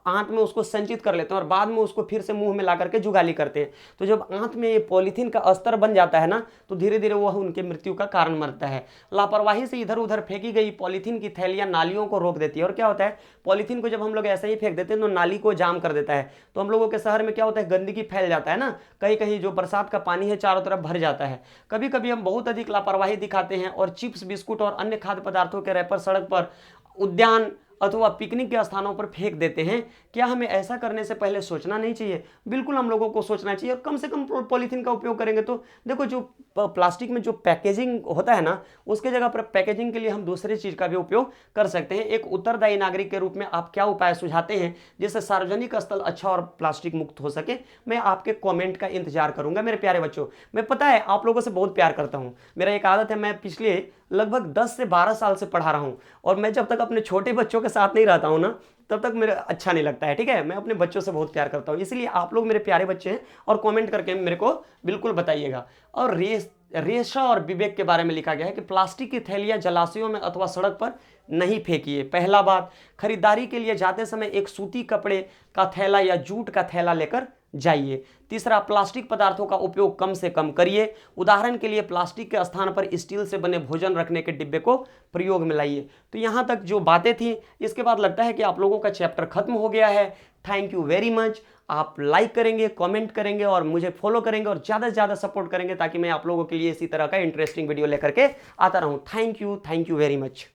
आंत में उसको संचित कर लेते हैं और बाद में उसको फिर से मुंह में ला करके जुगाली करते हैं। तो जब आंत में ये पॉलीथीन का अस्तर बन जाता है ना, तो धीरे धीरे वह उनकी मृत्यु का कारण बनता है। लापरवाही से इधर उधर फेंकी गई पॉलीथीन की थैलियां नालियों को रोक देती है। और क्या होता है, पॉलीथीन को जब हम लोग ऐसे ही फेंक देते हैं तो नाली को जाम कर देता है। तो हम लोगों के शहर में क्या होता है, गंदगी फैल जाता है ना, कहीं कहीं जो बरसात का पानी है चारों तरफ भर जाता है। कभी कभी हम बहुत अधिक लापरवाही दिखाते हैं और चिप्स, बिस्कुट और अन्य खाद्य पदार्थों के रैपर सड़क पर, उद्यान अथवा पिकनिक के स्थानों पर फेंक देते हैं। क्या हमें ऐसा करने से पहले सोचना नहीं चाहिए? बिल्कुल हम लोगों को सोचना चाहिए और कम से कम पॉलीथीन का उपयोग करेंगे। तो देखो, जो प्लास्टिक में जो पैकेजिंग होता है ना, उसके जगह पर पैकेजिंग के लिए हम दूसरी चीज का भी उपयोग कर सकते हैं। एक उत्तरदायी नागरिक के रूप में आप क्या उपाय सुझाते हैं जिससे सार्वजनिक स्थल अच्छा और प्लास्टिक मुक्त हो सके? मैं आपके कॉमेंट का इंतजार करूंगा मेरे प्यारे बच्चों। मैं पता है आप लोगों से बहुत प्यार करता हूं, मेरा एक आदत है, मैं पिछले लगभग 10 से 12 साल से पढ़ा रहा हूं, और मैं जब तक अपने छोटे बच्चों के साथ नहीं रहता हूं ना, तब तक मेरा अच्छा नहीं लगता है, ठीक है। मैं अपने बच्चों से बहुत प्यार करता हूं, इसलिए आप लोग मेरे प्यारे बच्चे हैं और कमेंट करके मेरे को बिल्कुल बताइएगा। और रेशा और विवेक के बारे में लिखा गया है कि प्लास्टिक की थैलियां जलाशयों में अथवा सड़क पर नहीं फेंकिए। पहला बात, खरीदारी के लिए जाते समय एक सूती कपड़े का थैला या जूट का थैला लेकर जाइए। तीसरा, प्लास्टिक पदार्थों का उपयोग कम से कम करिए। उदाहरण के लिए प्लास्टिक के स्थान पर स्टील से बने भोजन रखने के डिब्बे को प्रयोग में लाइए। तो यहाँ तक जो बातें थी, इसके बाद लगता है कि आप लोगों का चैप्टर खत्म हो गया है। Thank you very much. आप लाइक करेंगे, कमेंट करेंगे और मुझे फॉलो करेंगे और ज़्यादा से ज़्यादा सपोर्ट करेंगे ताकि मैं आप लोगों के लिए इसी तरह का इंटरेस्टिंग वीडियो लेकर के आता रहूँ। Thank you very much.